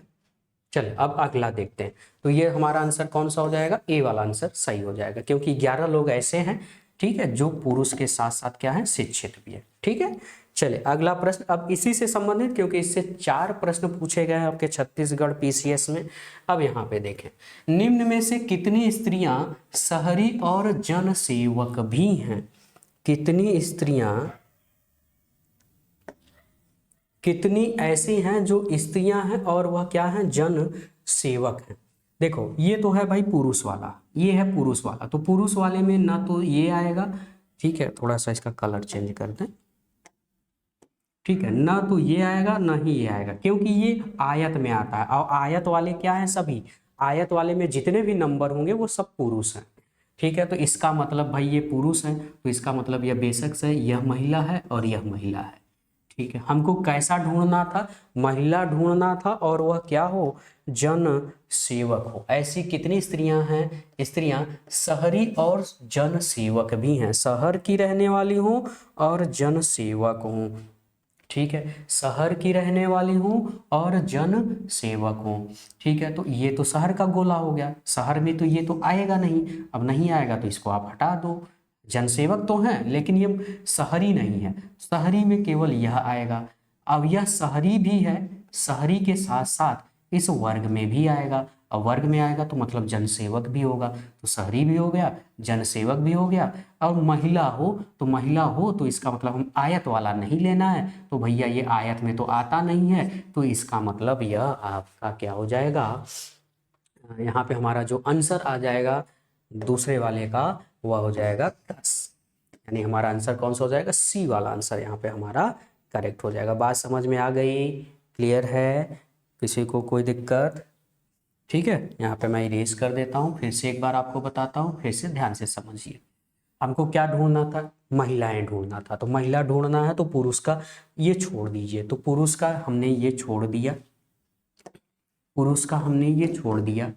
चलिए अब अगला देखते हैं। तो ये हमारा आंसर कौन सा हो जाएगा? ए वाला आंसर सही हो जाएगा, क्योंकि 11 लोग ऐसे हैं, ठीक है, जो पुरुष के साथ साथ क्या है? शिक्षित भी है। ठीक है, चलिए अगला प्रश्न अब इसी से संबंधित, क्योंकि इससे 4 प्रश्न पूछे गए हैं आपके छत्तीसगढ़ पीसीएस में। अब यहाँ पे देखें, निम्न में से कितनी स्त्रियां शहरी और जन सेवक भी हैं? कितनी स्त्रियां, कितनी ऐसी हैं जो स्त्रियां हैं और वह क्या हैं? जन सेवक हैं। देखो ये तो है भाई पुरुष वाला, ये है पुरुष वाला। तो पुरुष वाले में ना तो ये आएगा, ठीक है, थोड़ा सा इसका कलर चेंज कर दें। ठीक है, ना तो ये आएगा ना ही ये आएगा, क्योंकि ये आयत में आता है, और आयत वाले क्या है? सभी आयत वाले में जितने भी नंबर होंगे वो सब पुरुष हैं। ठीक है, तो इसका मतलब भाई ये पुरुष है, तो इसका मतलब यह बेशक से यह महिला है और यह महिला है। ठीक है, हमको कैसा ढूंढना था, महिला ढूंढना था और वह क्या हो, जन सेवक हो। ऐसी कितनी स्त्रियां हैं, स्त्रियां शहरी और जन सेवक भी हैं, शहर की रहने वाली हो और जन सेवक हो। ठीक है, शहर की रहने वाली हूँ और जन सेवक हूँ। ठीक है, तो ये तो शहर का गोला हो गया, शहर में तो ये तो आएगा नहीं, अब नहीं आएगा तो इसको आप हटा दो। जनसेवक तो हैं लेकिन ये शहरी नहीं है, शहरी में केवल यह आएगा। अब यह शहरी भी है, शहरी के साथ साथ इस वर्ग में भी आएगा, और वर्ग में आएगा तो मतलब जनसेवक भी होगा, तो शहरी भी हो गया, जनसेवक भी हो गया। और महिला हो तो महिला हो तो इसका मतलब हम आयत वाला नहीं लेना है, तो भैया ये आयत में तो आता नहीं है, तो इसका मतलब यह आपका क्या हो जाएगा, यहाँ पे हमारा जो आंसर आ जाएगा दूसरे वाले का वह हो जाएगा 10, यानी हमारा आंसर कौन सा हो जाएगा, सी वाला आंसर यहाँ पे हमारा करेक्ट हो जाएगा। बात समझ में आ गई, क्लियर है, किसी को कोई दिक्कत? ठीक है, यहाँ पे मैं इरेज कर देता हूँ, फिर से एक बार आपको बताता हूँ, फिर से ध्यान से समझिए। हमको क्या ढूंढना था, महिलाएं ढूंढना था, तो महिला ढूंढना है तो पुरुष का ये छोड़ दीजिए, तो पुरुष का हमने ये छोड़ दिया, पुरुष का हमने ये छोड़ दिया।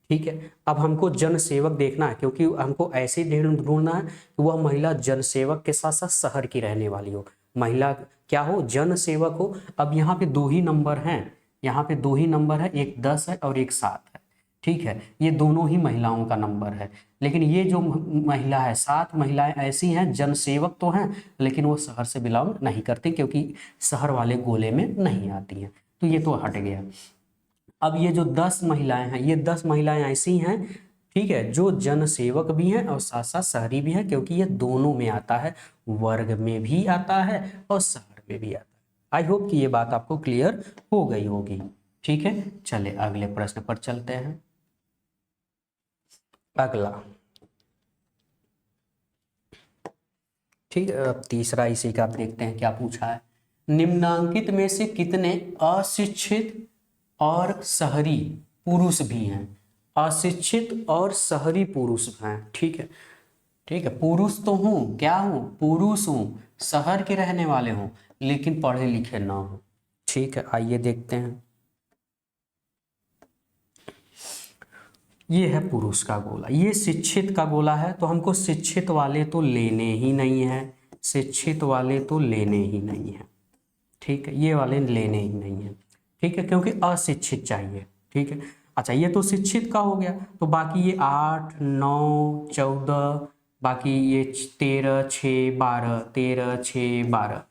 ठीक है, अब हमको जनसेवक देखना है, क्योंकि हमको ऐसे ढूंढना है कि वह महिला जनसेवक के साथ साथ शहर की रहने वाली हो, महिला क्या हो, जनसेवक हो। अब यहाँ पे दो ही नंबर हैं, यहाँ पे दो ही नंबर है, एक 10 है और एक 7 है। ठीक है, ये दोनों ही महिलाओं का नंबर है, लेकिन ये जो महिला है, 7 महिलाएं ऐसी हैं, जनसेवक तो हैं लेकिन वो शहर से बिलोंग नहीं करती, क्योंकि शहर वाले गोले में नहीं आती हैं, तो ये तो हट गया। अब ये जो 10 महिलाएं हैं, ये 10 महिलाएं ऐसी हैं, ठीक है, जो जनसेवक भी हैं और साथ साथ शहरी भी हैं, क्योंकि ये दोनों में आता है, वर्ग में भी आता है और शहर में भी आता है। आई होप कि ये बात आपको क्लियर हो गई होगी। ठीक है, चले अगले प्रश्न पर चलते हैं। अगला, ठीक है, अब तीसरा इसी का आप देखते हैं क्या पूछा है। निम्नांकित में से कितने अशिक्षित और शहरी पुरुष भी हैं, अशिक्षित और शहरी पुरुष हैं। ठीक है, ठीक है, पुरुष तो हूं, क्या हूं, पुरुष हूं, शहर के रहने वाले हूं, लेकिन पढ़े लिखे ना हूं। ठीक है, आइए देखते हैं। ये है पुरुष का गोला, ये शिक्षित का गोला है, तो हमको शिक्षित वाले तो लेने ही नहीं है, शिक्षित वाले तो लेने ही नहीं है। ठीक है, ये वाले लेने ही नहीं है। ठीक है, क्योंकि अशिक्षित चाहिए। ठीक है, अच्छा ये तो शिक्षित का हो गया, तो बाकी ये 8 9 14, बाकी ये 13 6 12, 13 6 12,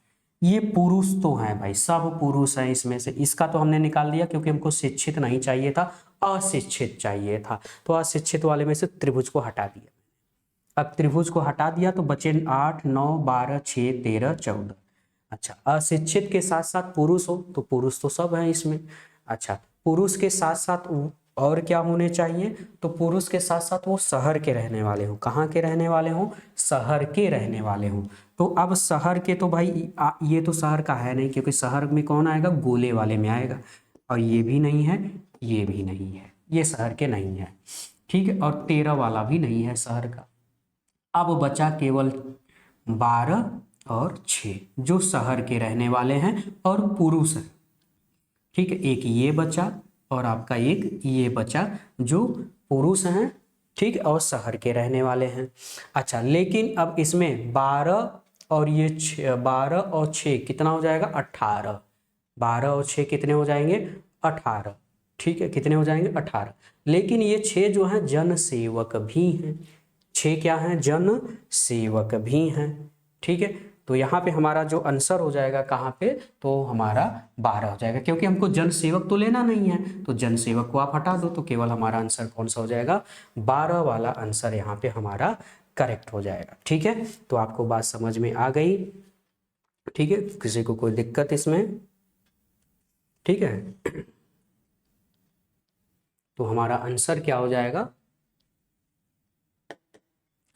ये पुरुष तो हैं भाई, सब पुरुष हैं इसमें से। इसका तो हमने निकाल दिया क्योंकि हमको शिक्षित नहीं चाहिए था, अशिक्षित चाहिए था, तो अशिक्षित वाले में से त्रिभुज को हटा दिया। अब त्रिभुज को हटा दिया तो बचे 8 9 12 6 13 14। अच्छा, अशिक्षित के साथ साथ पुरुष हो तो पुरुष तो सब हैं इसमें। अच्छा, पुरुष के साथ साथ और क्या होने चाहिए, तो पुरुष के साथ साथ वो शहर के रहने वाले हो। कहाँ के रहने वाले हो, शहर के रहने वाले हो। तो अब शहर के तो भाई ये तो शहर का है नहीं, क्योंकि शहर में कौन आएगा, गोले वाले में आएगा, और ये भी नहीं है, ये भी नहीं है, ये शहर के नहीं है। ठीक है, और 13 वाला भी नहीं है शहर का। अब बचा केवल 12 और 6 जो शहर के रहने वाले हैं और पुरुष हैं। ठीक है, एक ये बचा और आपका एक ये बचा जो पुरुष हैं, ठीक, और शहर के रहने वाले हैं। अच्छा, लेकिन अब इसमें 12 और ये 12 और 6 कितना हो जाएगा, 18। 12 और 6 कितने हो जाएंगे, 18। ठीक है, कितने हो जाएंगे, 18। लेकिन ये 6 जो हैं जन सेवक भी हैं, 6 क्या हैं, जन सेवक भी हैं। ठीक है, तो यहाँ पे हमारा जो आंसर हो जाएगा कहाँ पे, तो हमारा 12 हो जाएगा, क्योंकि हमको जन सेवक तो लेना नहीं है, तो जन सेवक को आप हटा दो तो केवल हमारा आंसर कौन सा हो जाएगा, 12 वाला आंसर यहाँ पे हमारा करेक्ट हो जाएगा। ठीक है, तो आपको बात समझ में आ गई। ठीक है, किसी को कोई दिक्कत इसमें? ठीक है, तो हमारा आंसर क्या हो जाएगा,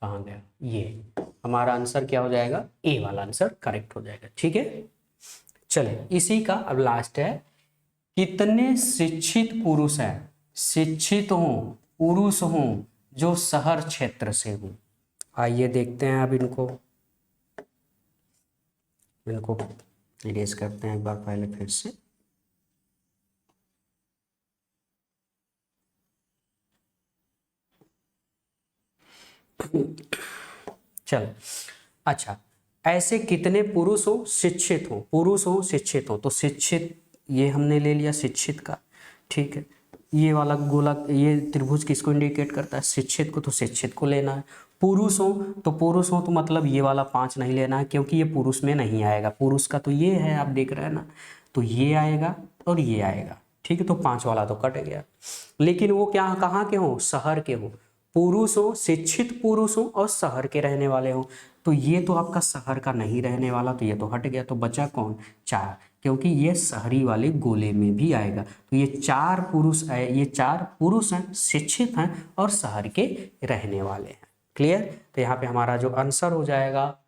कहाँ गया, ये हमारा आंसर क्या हो जाएगा, ए वाला आंसर करेक्ट हो जाएगा। ठीक है, चले इसी का अब लास्ट है, कितने शिक्षित पुरुष हैं, शिक्षित हों, पुरुष हों, जो शहर क्षेत्र से हूँ। आइए देखते हैं अब इनको इरेज करते हैं एक बार पहले फिर से। चलो, अच्छा, ऐसे कितने पुरुष हो शिक्षित हो, पुरुष हो शिक्षित हो, तो शिक्षित ये हमने ले लिया शिक्षित का, ठीक है। ये वाला गोला, ये त्रिभुज किसको इंडिकेट करता है, शिक्षित को, तो शिक्षित को लेना है। पुरुष हो तो मतलब ये वाला 5 नहीं लेना है, क्योंकि ये पुरुष में नहीं आएगा। पुरुष का तो ये है, आप देख रहे हैं ना, तो ये आएगा और ये आएगा, ठीक है। तो 5 वाला तो कट गया। लेकिन वो क्या, कहाँ के हो, शहर के हो, पुरुष हो, शिक्षित पुरुष हो और शहर के रहने वाले हो, तो ये तो आपका शहर का नहीं रहने वाला, तो ये तो हट गया। तो बचा कौन, 4, क्योंकि ये शहरी वाले गोले में भी आएगा। तो ये 4 पुरुष है, ये 4 पुरुष हैं, शिक्षित हैं और शहर के रहने वाले हैं। क्लियर। तो यहाँ पे हमारा जो आंसर हो जाएगा,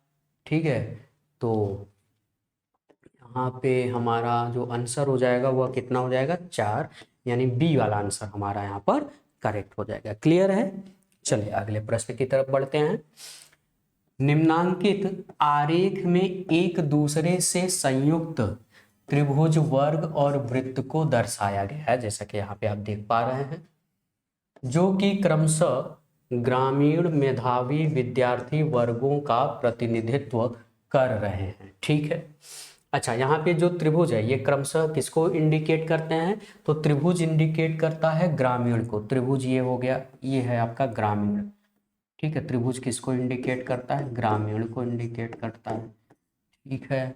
ठीक है, तो यहाँ पे हमारा जो आंसर हो जाएगा वह कितना हो जाएगा, 4, यानी बी वाला आंसर हमारा यहाँ पर करेक्ट हो जाएगा। क्लियर है। चलिए अगले प्रश्न की तरफ बढ़ते हैं। निम्नांकित आरेख में एक दूसरे से संयुक्त त्रिभुज, वर्ग और वृत्त को दर्शाया गया है, जैसा कि यहाँ पे आप देख पा रहे हैं, जो कि क्रमशः ग्रामीण मेधावी विद्यार्थी वर्गों का प्रतिनिधित्व कर रहे हैं। ठीक है। अच्छा, यहाँ पे जो त्रिभुज है ये क्रमशः किसको इंडिकेट करते हैं, तो त्रिभुज इंडिकेट करता है ग्रामीण को। त्रिभुज ये हो गया, ये है आपका ग्रामीण, ठीक है। त्रिभुज किसको इंडिकेट करता है, ग्रामीण को इंडिकेट करता है, ठीक है।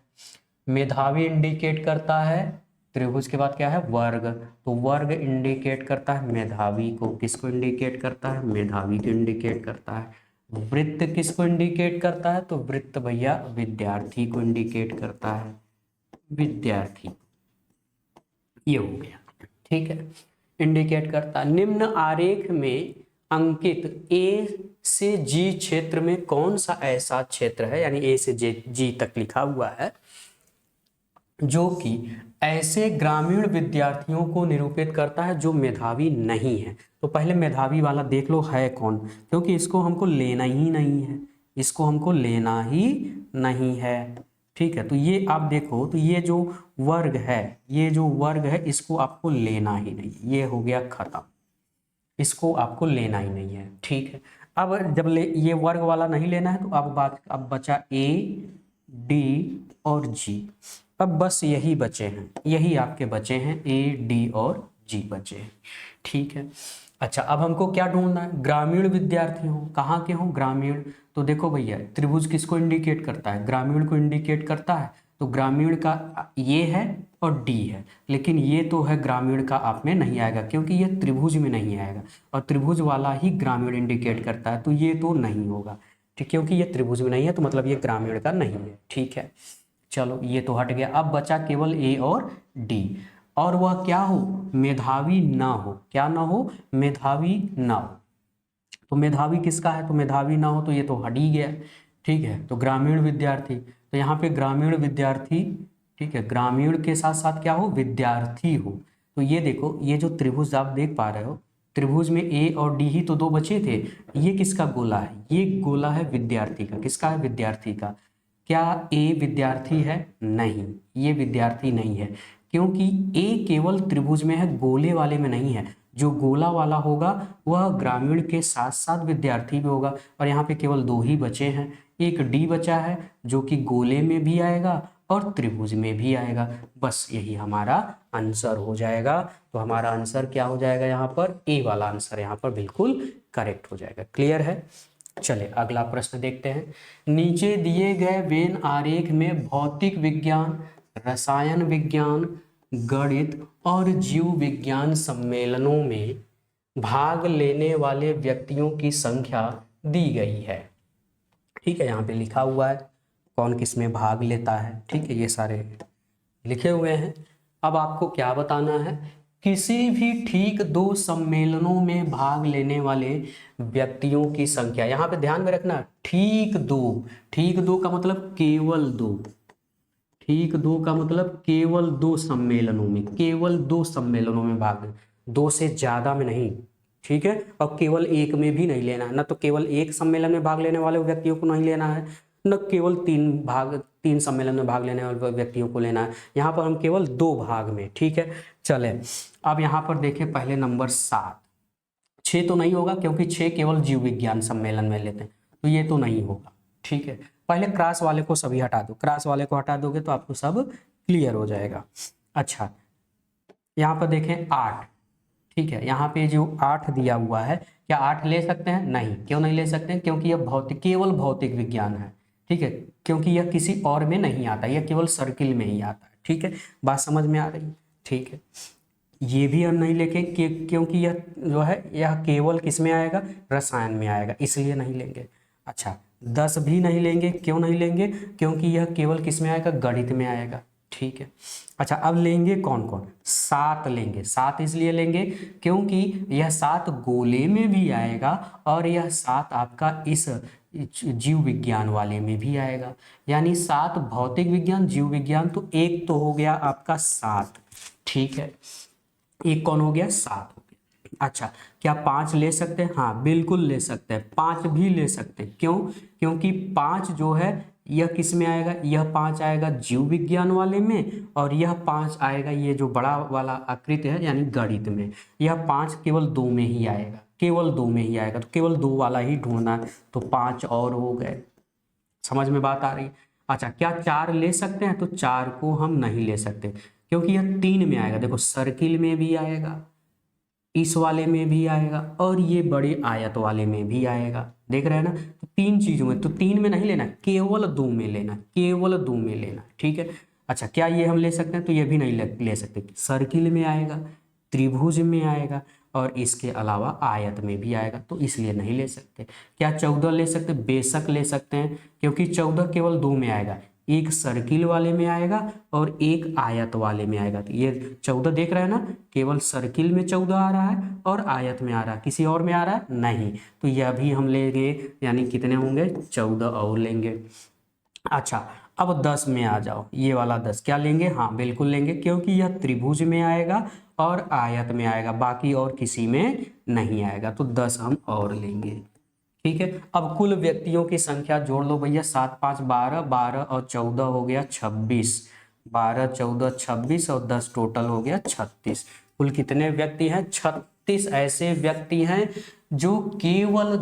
मेधावी इंडिकेट करता है, त्रिभुज के बाद क्या है, वर्ग, तो वर्ग इंडिकेट करता है मेधावी को। किसको इंडिकेट करता है, मेधावी को इंडिकेट करता है। वृत्त किसको इंडिकेट करता है, तो वृत्त भैया विद्यार्थी को इंडिकेट करता है, विद्यार्थी, ये हो गया, ठीक है, इंडिकेट करता है। निम्न आरेख में अंकित ए से जी क्षेत्र में कौन सा ऐसा क्षेत्र है, यानी ए से जी तक लिखा हुआ है, जो कि ऐसे ग्रामीण विद्यार्थियों को निरूपित करता है जो मेधावी नहीं है। तो पहले मेधावी वाला देख लो है कौन, क्योंकि इसको हमको लेना ही नहीं है, इसको हमको लेना ही नहीं है, ठीक है। तो ये आप देखो, तो ये जो वर्ग है, ये जो वर्ग है इसको आपको लेना ही नहीं, ये हो गया खत्म, इसको आपको लेना ही नहीं है, ठीक है। अब जब ये वर्ग वाला नहीं लेना है, तो अब बचा ए, डी और जी। अब बस यही बचे हैं, यही आपके बचे हैं, ए, डी और जी बचे हैं, ठीक है। अच्छा, अब हमको क्या ढूंढना है, ग्रामीण विद्यार्थी हो, कहाँ के हो, ग्रामीण। तो देखो भैया, त्रिभुज किसको इंडिकेट करता है, ग्रामीण को इंडिकेट करता है, तो ग्रामीण का ये है और डी है, लेकिन ये तो है ग्रामीण का आप में नहीं आएगा, क्योंकि ये त्रिभुज में नहीं आएगा, और त्रिभुज वाला ही ग्रामीण इंडिकेट करता है, तो ये तो नहीं होगा, ठीक, क्योंकि ये त्रिभुज में नहीं है, तो मतलब ये ग्रामीण का नहीं है, ठीक है। चलो, ये तो हट गया। अब बचा केवल ए और डी, और वह क्या हो, मेधावी ना हो, क्या ना हो, मेधावी ना हो। तो मेधावी किसका है, तो मेधावी ना हो, तो ये तो हट ही गया, ठीक है। तो ग्रामीण विद्यार्थी, तो यहाँ पे ग्रामीण विद्यार्थी, ठीक है, ग्रामीण के साथ साथ क्या हो, विद्यार्थी हो। तो ये देखो, ये जो त्रिभुज आप देख पा रहे हो, त्रिभुज में ए और डी ही तो दो बचे थे, ये किसका गोला है, ये गोला है विद्यार्थी का। किसका है, विद्यार्थी का। क्या ए विद्यार्थी है, नहीं, ये विद्यार्थी नहीं है, क्योंकि ए केवल त्रिभुज में है, गोले वाले में नहीं है। जो गोला वाला होगा वह ग्रामीण के साथ साथ विद्यार्थी भी होगा, और यहाँ पे केवल 2 ही बचे हैं। एक डी बचा है जो कि गोले में भी आएगा और त्रिभुज में भी आएगा, बस यही हमारा आंसर हो जाएगा। तो हमारा आंसर क्या हो जाएगा, यहाँ पर ए वाला आंसर यहाँ पर बिल्कुल करेक्ट हो जाएगा। क्लियर है। चलिए अगला प्रश्न देखते हैं। नीचे दिए गए वेन आरेख में भौतिक विज्ञान, रसायन विज्ञान, गणित और जीव विज्ञान सम्मेलनों में भाग लेने वाले व्यक्तियों की संख्या दी गई है, ठीक है। यहाँ पे लिखा हुआ है कौन किस में भाग लेता है, ठीक है, ये सारे लिखे हुए हैं। अब आपको क्या बताना है, किसी भी ठीक 2 सम्मेलनों में भाग लेने वाले व्यक्तियों की संख्या। यहाँ पे ध्यान में रखना, ठीक 2, ठीक 2 का मतलब केवल 2, ठीक 2 का मतलब केवल 2 सम्मेलनों में, केवल 2 सम्मेलनों में भाग, 2 से ज्यादा में नहीं, ठीक है, और केवल एक में भी नहीं लेना है, न तो केवल एक सम्मेलन में भाग लेने वाले व्यक्तियों को नहीं लेना है, न केवल तीन सम्मेलन में भाग लेने वाले व्यक्तियों को लेना है, यहाँ पर हम केवल 2 भाग में। ठीक है, चले अब यहाँ पर देखें पहले नंबर 7। 6 तो नहीं होगा क्योंकि 6 केवल जीव विज्ञान सम्मेलन में लेते हैं, तो ये तो नहीं होगा। ठीक है, पहले क्रॉस वाले को सभी हटा दो, क्रॉस वाले को हटा दोगे तो आपको सब क्लियर हो जाएगा। अच्छा, यहाँ पर देखें 8। ठीक है, यहाँ पे जो 8 दिया हुआ है, क्या 8 ले सकते हैं? नहीं। क्यों नहीं ले सकते हैं? क्योंकि यह केवल भौतिक विज्ञान है। ठीक है, क्योंकि यह किसी और में नहीं आता, यह केवल सर्किल में ही आता है। ठीक है, बात समझ में आ रही है? ठीक है, ये भी हम नहीं लेंगे क्योंकि यह जो है यह केवल किस में आएगा? रसायन में आएगा, इसलिए नहीं लेंगे। अच्छा, 10 भी नहीं लेंगे। क्यों नहीं लेंगे? क्योंकि यह केवल किस में आएगा? गणित में आएगा। ठीक है, अच्छा अब लेंगे कौन कौन? 7 लेंगे। 7 इसलिए लेंगे क्योंकि यह 7 गोले में भी आएगा और यह 7 आपका इस जीव विज्ञान वाले में भी आएगा, यानी 7 भौतिक विज्ञान, जीव विज्ञान, तो एक तो हो गया आपका 7। ठीक है, एक कौन हो गया? 7 हो गया। अच्छा, क्या 5 ले सकते हैं? हाँ बिल्कुल ले सकते हैं, 5 भी ले सकते हैं। क्यों? क्योंकि 5 जो है यह किस में आएगा? यह 5 आएगा जीव विज्ञान वाले में और यह 5 आएगा ये जो बड़ा वाला आकृति है यानी गणित में। यह 5 केवल 2 में ही आएगा, केवल 2 में ही आएगा, तो केवल 2 वाला ही ढूंढना है, तो 5 और हो गए। समझ में बात आ रही? अच्छा, क्या 4 ले सकते हैं? तो 4 को हम नहीं ले सकते क्योंकि यह 3 में आएगा। देखो सर्किल में भी आएगा, इस वाले में भी आएगा और ये बड़े आयत वाले में भी आएगा। देख रहे हैं ना? तो 3 चीजों में, तो 3 में नहीं लेना, केवल 2 में लेना, केवल 2 में लेना। ठीक है, अच्छा क्या ये हम ले सकते हैं? तो ये भी नहीं ले सकते। सर्किल में आएगा, त्रिभुज में आएगा और इसके अलावा आयत में भी आएगा, तो इसलिए नहीं ले सकते। क्या 14 ले सकते? बेशक ले सकते हैं, क्योंकि 14 केवल 2 में आएगा, एक सर्किल वाले में आएगा और एक आयत वाले में आएगा। तो ये 14 देख रहे हैं ना, केवल सर्किल में 14 आ रहा है और आयत में आ रहा है, किसी और में आ रहा है नहीं, तो यह भी हम लेंगे, यानी कितने होंगे? 14 और लेंगे। अच्छा, अब 10 में आ जाओ, ये वाला 10 क्या लेंगे? हाँ बिल्कुल लेंगे, क्योंकि यह त्रिभुज में आएगा और आयत में आएगा, बाकी और किसी में नहीं आएगा, तो 10 हम और लेंगे। ठीक है, अब कुल व्यक्तियों की संख्या जोड़ लो भैया, 7 5 12, 12 और 14 हो गया 26, 12 14 26 और 10 टोटल हो गया 36। कुल कितने व्यक्ति हैं? 36 ऐसे व्यक्ति हैं जो केवल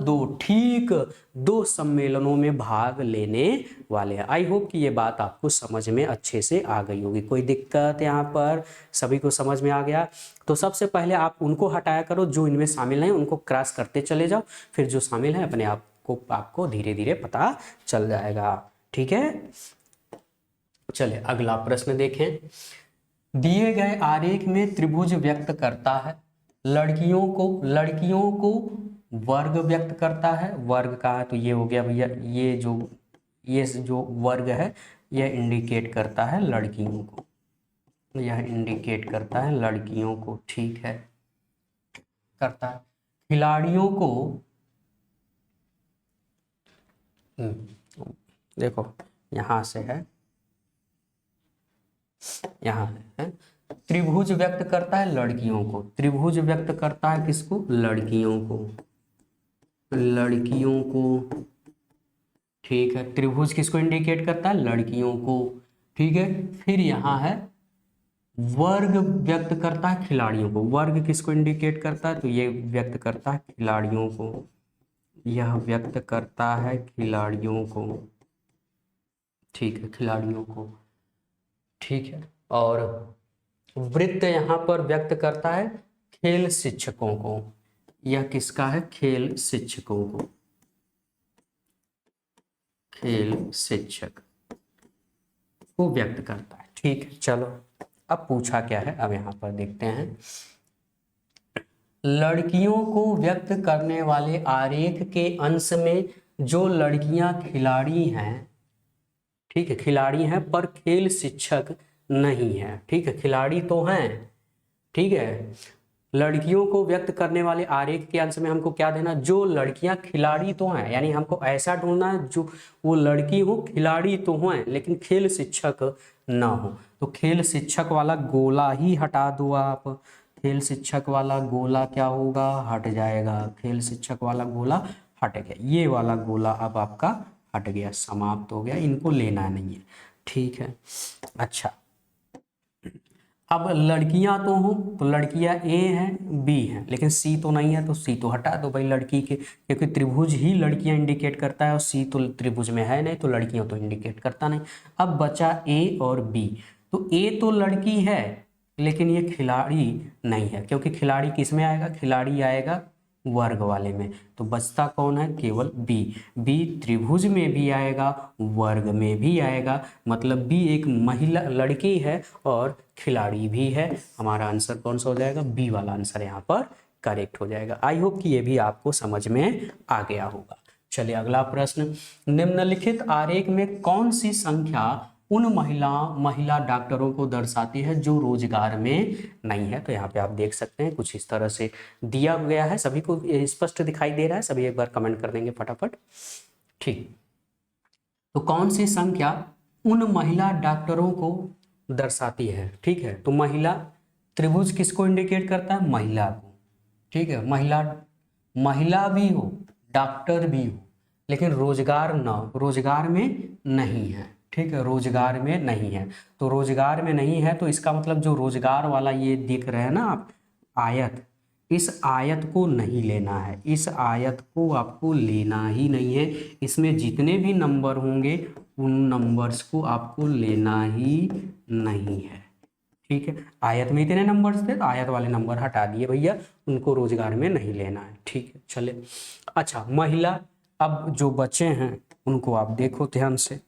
2 सम्मेलनों में भाग लेने वाले हैं। आई होप कि ये बात आपको समझ में अच्छे से आ गई होगी। कोई दिक्कत यहाँ पर? सभी को समझ में आ गया? तो सबसे पहले आप उनको हटाया करो जो इनमें शामिल नहीं, उनको क्रॉस करते चले जाओ, फिर जो शामिल है अपने आप को आपको धीरे धीरे पता चल जाएगा। ठीक है, चलिए अगला प्रश्न देखें। दिए गए आरेख में त्रिभुज व्यक्त करता है, लड़कियों को वर्ग व्यक्त करता है। वर्ग का है तो ये हो गया भैया, ये जो वर्ग है यह इंडिकेट करता है लड़कियों को, यह इंडिकेट करता है लड़कियों को। ठीक है, करता है। खिलाड़ियों को देखो यहां से है, यहां है, त्रिभुज व्यक्त करता है लड़कियों को, त्रिभुज व्यक्त करता है किसको? लड़कियों को, लड़कियों को। ठीक है, त्रिभुज किसको इंडिकेट करता है? लड़कियों को। ठीक है, फिर यहां है वर्ग व्यक्त करता है खिलाड़ियों को। वर्ग किसको इंडिकेट करता है? तो ये व्यक्त करता है खिलाड़ियों को, यह व्यक्त करता है खिलाड़ियों को। ठीक है, खिलाड़ियों को। ठीक है, और वृत्त यहां पर व्यक्त करता है खेल शिक्षकों को। यह किसका है? खेल शिक्षकों को, खेल शिक्षक को व्यक्त करता है। ठीक है, चलो अब पूछा क्या है, अब यहां पर देखते हैं। लड़कियों को व्यक्त करने वाले आरेख के अंश में जो लड़कियां खिलाड़ी हैं, ठीक है, खिलाड़ी हैं पर खेल शिक्षक नहीं है। ठीक है, खिलाड़ी तो हैं, ठीक है, लड़कियों को व्यक्त करने वाले आरेख के अंश में हमको क्या देना? जो लड़कियां खिलाड़ी तो हैं, यानी हमको ऐसा ढूंढना है जो वो लड़की हो, खिलाड़ी तो हो लेकिन खेल शिक्षक ना हो। तो खेल शिक्षक वाला गोला ही हटा दो आप, खेल शिक्षक वाला गोला क्या होगा, हट जाएगा। खेल शिक्षक वाला गोला हट गया, ये वाला गोला अब आपका हट गया, समाप्त हो गया, इनको लेना नहीं है, ठीक है। अच्छा, अब लड़कियां तो हों तो लड़कियां ए हैं बी हैं, लेकिन सी तो नहीं है, तो सी तो हटा दो भाई लड़की के, क्योंकि त्रिभुज ही लड़कियां इंडिकेट करता है और सी तो त्रिभुज में है नहीं, तो लड़कियां तो इंडिकेट करता नहीं। अब बचा ए और बी, तो ए तो लड़की है लेकिन ये खिलाड़ी नहीं है, क्योंकि खिलाड़ी किस में आएगा, खिलाड़ी आएगा वर्ग वाले में, तो बचता कौन है, केवल बी। बी त्रिभुज में भी आएगा, वर्ग में भी आएगा, मतलब बी एक महिला लड़की है और खिलाड़ी भी है। हमारा आंसर कौन सा हो जाएगा, बी वाला आंसर यहाँ पर करेक्ट हो जाएगा। आई होप कि ये भी आपको समझ में आ गया होगा। चलिए अगला प्रश्न, निम्नलिखित आरेख में कौन सी संख्या उन महिला डॉक्टरों को दर्शाती है जो रोजगार में नहीं है। तो यहाँ पे आप देख सकते हैं कुछ इस तरह से दिया गया है, सभी को स्पष्ट दिखाई दे रहा है, सभी एक बार कमेंट कर देंगे फटाफट, ठीक। तो कौन सी संख्या उन महिला डॉक्टरों को दर्शाती है, ठीक है। तो महिला त्रिभुज किसको इंडिकेट करता है, महिला को, ठीक है। महिला भी हो, डॉक्टर भी हो, लेकिन रोजगार में नहीं है, ठीक है, रोजगार में नहीं है। तो रोजगार में नहीं है तो इसका मतलब जो रोजगार वाला ये देख रहे हैं ना आप आयत, इस आयत को नहीं लेना है, इस आयत को आपको लेना ही नहीं है। इसमें जितने भी नंबर होंगे उन नंबर्स को आपको लेना ही नहीं है, ठीक है। आयत में इतने नंबर्स थे तो आयत वाले नंबर हटा दिए भैया, उनको रोजगार में नहीं लेना है, ठीक है। चले, अच्छा महिला, अब जो बचे हैं उनको आप देखो ध्यान से,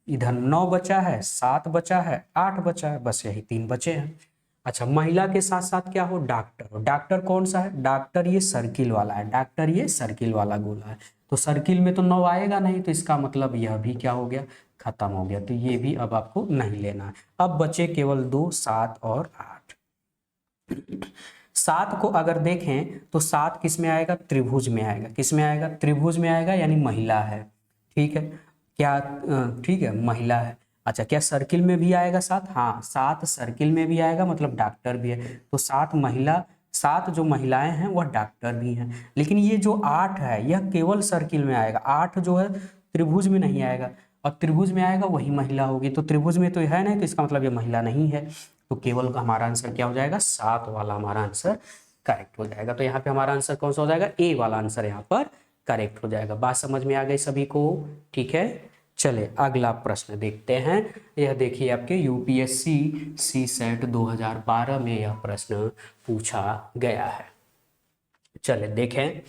इधर 9 बचा है, 7 बचा है, 8 बचा है, बस यही 3 बचे हैं। अच्छा, महिला के साथ साथ क्या हो, डॉक्टर। डॉक्टर कौन सा है, डॉक्टर ये सर्किल वाला है, डॉक्टर ये सर्किल वाला गोला है, तो सर्किल में तो 9 आएगा नहीं, तो इसका मतलब यह भी क्या हो गया, खत्म हो गया, तो ये भी अब आपको नहीं लेना है। अब बचे केवल 2, 7 और 8। 7 को अगर देखें तो 7 किस में आएगा, त्रिभुज में आएगा, किस में आएगा, त्रिभुज में आएगा, यानी महिला है, ठीक है क्या, ठीक है महिला है। अच्छा, क्या सर्किल में भी आएगा 7, हाँ 7 सर्किल में भी आएगा, मतलब डॉक्टर भी है, तो 7 जो महिलाएं हैं वह डॉक्टर भी हैं। लेकिन ये जो 8 है यह केवल सर्किल में आएगा, 8 जो है त्रिभुज में नहीं आएगा, और त्रिभुज में आएगा वही महिला होगी, तो त्रिभुज में तो है नहीं, तो इसका मतलब ये महिला नहीं है, तो केवल हमारा आंसर क्या हो जाएगा, 7 वाला हमारा आंसर करेक्ट हो जाएगा। तो यहाँ पे हमारा आंसर कौन सा हो जाएगा, ए वाला आंसर यहाँ पर करेक्ट हो जाएगा। बात समझ में आ गई सभी को, ठीक है। चले अगला प्रश्न देखते हैं। यह देखिए आपके यूपीएससी सीसेट 2012 में यह प्रश्न पूछा गया है। चले देखें,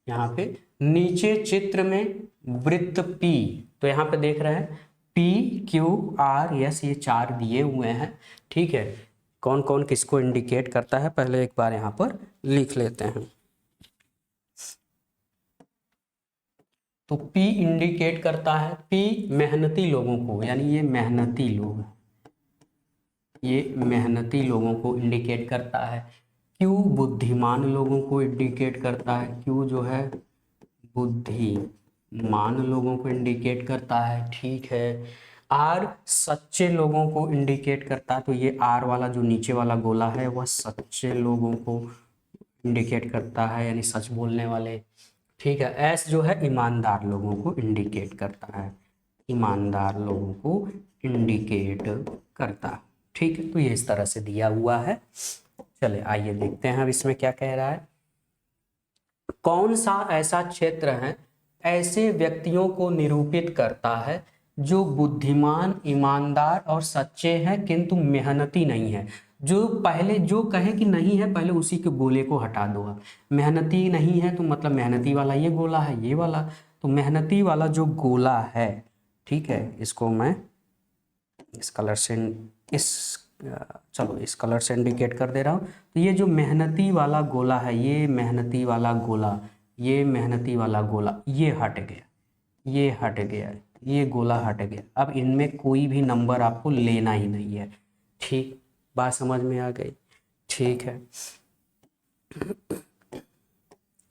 यहाँ पे नीचे चित्र में वृत्त P, तो यहाँ पे देख रहे हैं P Q R S, ये 4 दिए हुए हैं, ठीक है। कौन कौन किसको इंडिकेट करता है पहले एक बार यहाँ पर लिख लेते हैं। तो P इंडिकेट करता है, P मेहनती लोगों को, यानी ये मेहनती लोग, ये मेहनती लोगों को इंडिकेट करता है। Q बुद्धिमान लोगों को इंडिकेट करता है, Q जो है बुद्धिमान लोगों को इंडिकेट करता है, ठीक है। R सच्चे लोगों को इंडिकेट करता है, तो ये R वाला जो नीचे वाला गोला है वह सच्चे लोगों को इंडिकेट करता है, यानी सच बोलने वाले, ठीक है। S जो है ईमानदार लोगों को इंडिकेट करता है, ईमानदार लोगों को इंडिकेट करता है, ठीक है। तो ये इस तरह से दिया हुआ है। चले आइए देखते हैं अब इसमें क्या कह रहा है। कौन सा ऐसा क्षेत्र है ऐसे व्यक्तियों को निरूपित करता है जो बुद्धिमान, ईमानदार और सच्चे हैं किंतु मेहनती नहीं है। जो पहले जो कहे कि नहीं है पहले उसी के गोले को हटा दो आप। मेहनती नहीं है तो मतलब मेहनती वाला ये गोला है, ये वाला, तो मेहनती वाला जो गोला है, ठीक है, इसको मैं इस कलर से चलो इस कलर से इंडिकेट कर दे रहा हूँ। तो ये जो मेहनती वाला गोला है, ये मेहनती वाला गोला, ये मेहनती वाला गोला, ये हट गया, ये हट गया, ये गोला हट गया। अब इनमें कोई भी नंबर आपको लेना ही नहीं है, ठीक, बात समझ में आ गई, ठीक है,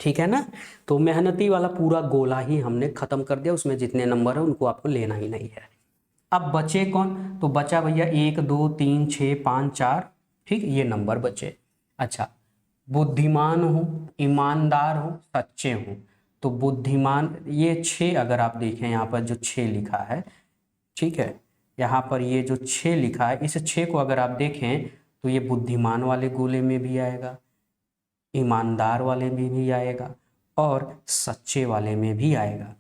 ठीक है ना। तो मेहनती वाला पूरा गोला ही हमने खत्म कर दिया, उसमें जितने नंबर है उनको आपको लेना ही नहीं है। अब बचे कौन, तो बचा भैया 1 2 3 6 5 4 ठीक, ये नंबर बचे। अच्छा, बुद्धिमान हूँ, ईमानदार हूँ, सच्चे हूँ। तो बुद्धिमान, ये 6 अगर आप देखें यहाँ पर जो 6 लिखा है, ठीक है, यहाँ पर ये जो 6 लिखा है, इस 6 को अगर आप देखें तो ये बुद्धिमान वाले गोले में भी आएगा, ईमानदार वाले में भी आएगा और सच्चे वाले में भी आएगा।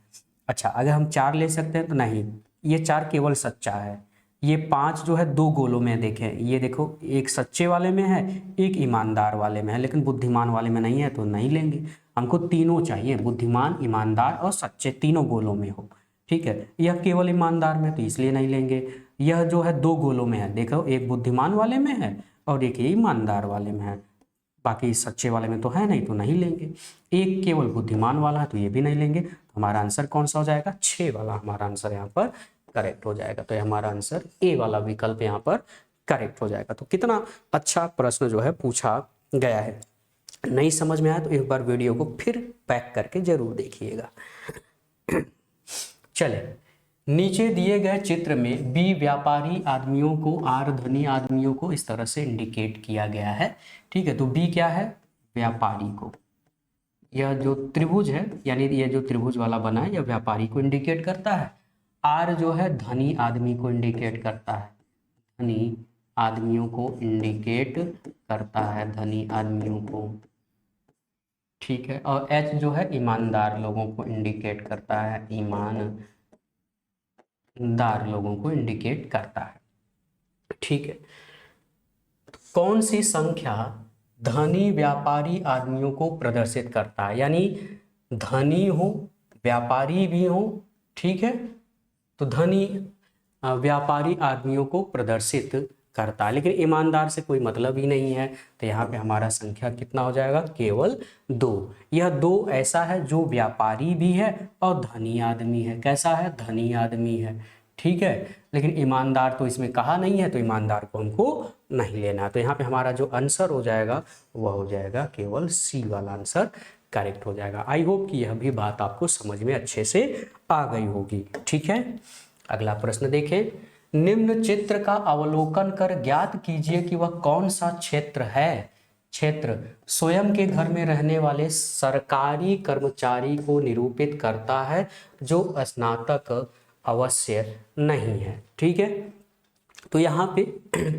अच्छा, अगर हम 4 ले सकते हैं तो नहीं, ये 4 केवल सच्चा है। ये 5 जो है 2 गोलों में देखें, ये देखो, एक सच्चे वाले में है, एक ईमानदार वाले में है, लेकिन बुद्धिमान वाले में नहीं है तो नहीं लेंगे। हमको तीनों चाहिए, बुद्धिमान, ईमानदार और सच्चे, तीनों गोलों में हो। ठीक है, यह केवल ईमानदार में तो इसलिए नहीं लेंगे। यह जो है 2 गोलों में है, देखो, एक बुद्धिमान वाले में है और एक ईमानदार वाले में है, बाकी सच्चे वाले में तो है नहीं तो नहीं लेंगे। एक केवल बुद्धिमान वाला है तो ये भी नहीं लेंगे। तो हमारा आंसर कौन सा हो जाएगा? 6 वाला हमारा आंसर यहाँ पर करेक्ट हो जाएगा। तो ये हमारा आंसर ए वाला विकल्प यहाँ पर करेक्ट हो जाएगा। तो कितना अच्छा प्रश्न जो है पूछा गया है। नहीं समझ में आया तो एक बार वीडियो को फिर बैक करके जरूर देखिएगा। चले, नीचे दिए गए चित्र में बी व्यापारी आदमियों को, आर धनी आदमियों को इस तरह से इंडिकेट किया गया है। ठीक है, तो बी क्या है? व्यापारी को। यह जो त्रिभुज है, यानी ये जो त्रिभुज वाला बना है, यह व्यापारी को इंडिकेट करता है। आर जो है धनी आदमी को इंडिकेट करता है, धनी आदमियों को इंडिकेट करता है, धनी आदमियों को। ठीक है, और एच जो है ईमानदार लोगों को इंडिकेट करता है, ईमानदार लोगों को इंडिकेट करता है। ठीक है, तो कौन सी संख्या धनी व्यापारी आदमियों को प्रदर्शित करता है? यानी धनी हो, व्यापारी भी हो, ठीक है, तो धनी व्यापारी आदमियों को प्रदर्शित करता है, लेकिन ईमानदार से कोई मतलब ही नहीं है। तो यहाँ पे हमारा संख्या कितना हो जाएगा? केवल 2। यह 2 ऐसा है जो व्यापारी भी है और धनी आदमी है। कैसा है? धनी आदमी है। ठीक है, लेकिन ईमानदार तो इसमें कहा नहीं है, तो ईमानदार को हमको नहीं लेना। तो यहाँ पे हमारा जो आंसर हो जाएगा वह हो जाएगा केवल सी वाला आंसर करेक्ट हो जाएगा। आई होप कि यह भी बात आपको समझ में अच्छे से आ गई होगी। ठीक है, अगला प्रश्न देखें। निम्न चित्र का अवलोकन कर ज्ञात कीजिए कि वह कौन सा क्षेत्र है। क्षेत्र स्वयं के घर में रहने वाले सरकारी कर्मचारी को निरूपित करता है जो स्नातक अवश्य नहीं है। ठीक है, तो यहाँ पे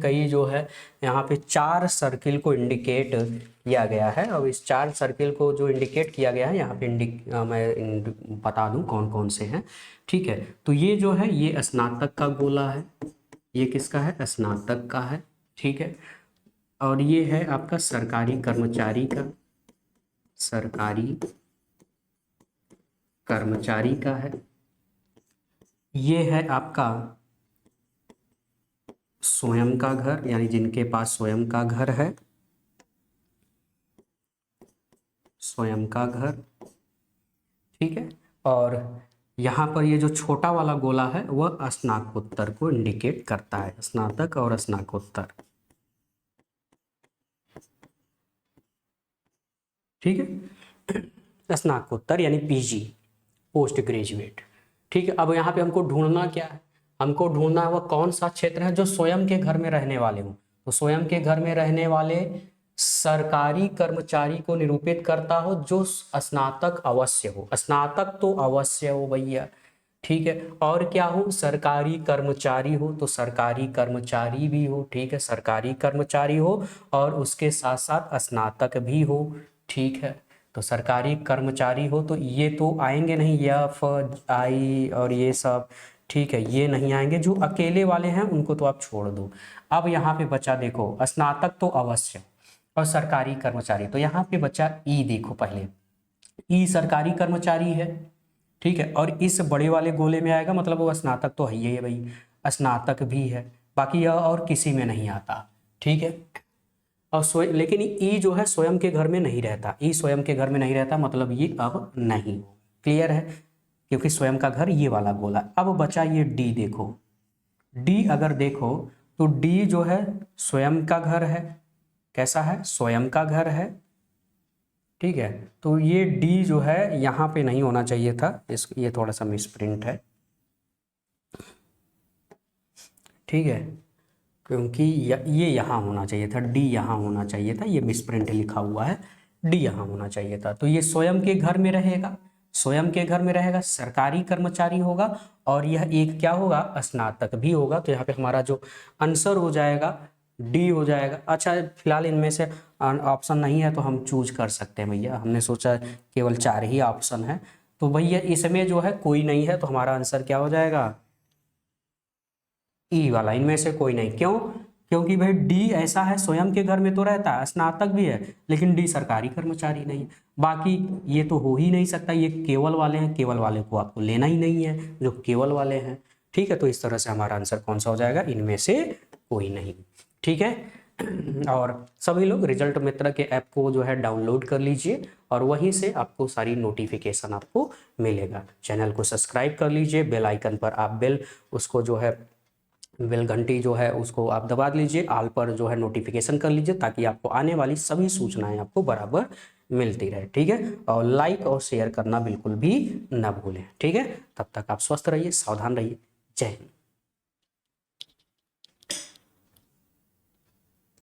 कई जो है, यहाँ पे 4 सर्किल को इंडिकेट किया गया है। और इस 4 सर्किल को जो इंडिकेट किया गया है यहाँ पे मैं बता दूं कौन कौन से हैं। ठीक है, तो ये जो है ये स्नातक का गोला है, ये किसका है? स्नातक का है। ठीक है, और ये है आपका सरकारी कर्मचारी का, सरकारी कर्मचारी का है। ये है आपका स्वयं का घर, यानी जिनके पास स्वयं का घर है, स्वयं का घर। ठीक है, और यहाँ पर ये जो छोटा वाला गोला है वह स्नातकोत्तर को इंडिकेट करता है, स्नातक और स्नातकोत्तर। ठीक है, स्नातकोत्तर यानी पीजी, पोस्ट ग्रेजुएट। ठीक है, अब यहाँ पे हमको ढूंढना क्या है? हमको ढूंढना है वह कौन सा क्षेत्र है जो स्वयं के घर में रहने वाले हो। तो स्वयं के घर में रहने वाले सरकारी कर्मचारी को निरूपित करता हो जो स्नातक अवश्य हो। स्नातक तो अवश्य हो भैया। ठीक है, और क्या हो? सरकारी कर्मचारी हो, तो सरकारी कर्मचारी भी हो। ठीक है, सरकारी कर्मचारी हो और उसके साथ साथ स्नातक भी हो। ठीक है, तो सरकारी कर्मचारी हो तो ये तो आएंगे नहीं, एफ आई और ये सब। ठीक है, ये नहीं आएंगे। जो अकेले वाले हैं उनको तो आप छोड़ दो। अब यहाँ पे बचा, देखो, स्नातक तो अवश्य और सरकारी कर्मचारी, तो यहाँ पे बचा ई। देखो पहले ई सरकारी कर्मचारी है। ठीक है, और इस बड़े वाले गोले में आएगा, मतलब वो स्नातक तो है ही है भाई, स्नातक भी है, बाकी यह और किसी में नहीं आता। ठीक है, और स्वयं, लेकिन ई जो है स्वयं के घर में नहीं रहता, ई स्वयं के घर में नहीं रहता, मतलब ये अब नहीं। क्लियर है, क्योंकि स्वयं का घर ये वाला गोला। अब बचा ये डी। देखो डी अगर देखो तो डी जो है स्वयं का घर है। कैसा है? स्वयं का घर है। ठीक है, तो ये डी जो है यहाँ पे नहीं होना चाहिए था, ये थोड़ा सा मिसप्रिंट है। ठीक है, क्योंकि ये यहाँ होना चाहिए था, डी यहाँ होना चाहिए था, ये मिसप्रिंट लिखा हुआ है, डी यहाँ होना चाहिए था। तो ये स्वयं के घर में रहेगा, स्वयं के घर में रहेगा, सरकारी कर्मचारी होगा, और यह एक क्या होगा, स्नातक भी होगा। तो यहाँ पे हमारा जो आंसर हो जाएगा डी हो जाएगा। अच्छा, फिलहाल इनमें से ऑप्शन नहीं है तो हम चूज कर सकते हैं भैया, हमने सोचा केवल 4 ही ऑप्शन है, तो भैया इसमें जो है कोई नहीं है, तो हमारा आंसर क्या हो जाएगा, ई वाला, इनमें से कोई नहीं। क्यों? क्योंकि भाई डी ऐसा है, स्वयं के घर में तो रहता है, स्नातक भी है, लेकिन डी सरकारी कर्मचारी नहीं है। बाकी ये तो हो ही नहीं सकता, ये केवल वाले हैं, केवल वाले को आपको लेना ही नहीं है, जो केवल वाले हैं। ठीक है, तो इस तरह से हमारा आंसर कौन सा हो जाएगा, इनमें से कोई नहीं। ठीक है, और सभी लोग रिजल्ट मित्र के ऐप को जो है डाउनलोड कर लीजिए, और वहीं से आपको सारी नोटिफिकेशन आपको मिलेगा। चैनल को सब्सक्राइब कर लीजिए, बेल आइकन पर आप बेल उसको जो है बेल घंटी जो है उसको आप दबा लीजिए, ऑल पर जो है नोटिफिकेशन कर लीजिए, ताकि आपको आने वाली सभी सूचनाएं आपको बराबर मिलती रहे। ठीक है, और लाइक और शेयर करना बिल्कुल भी ना भूलें। ठीक है, तब तक आप स्वस्थ रहिए, सावधान रहिए। जय हिंद।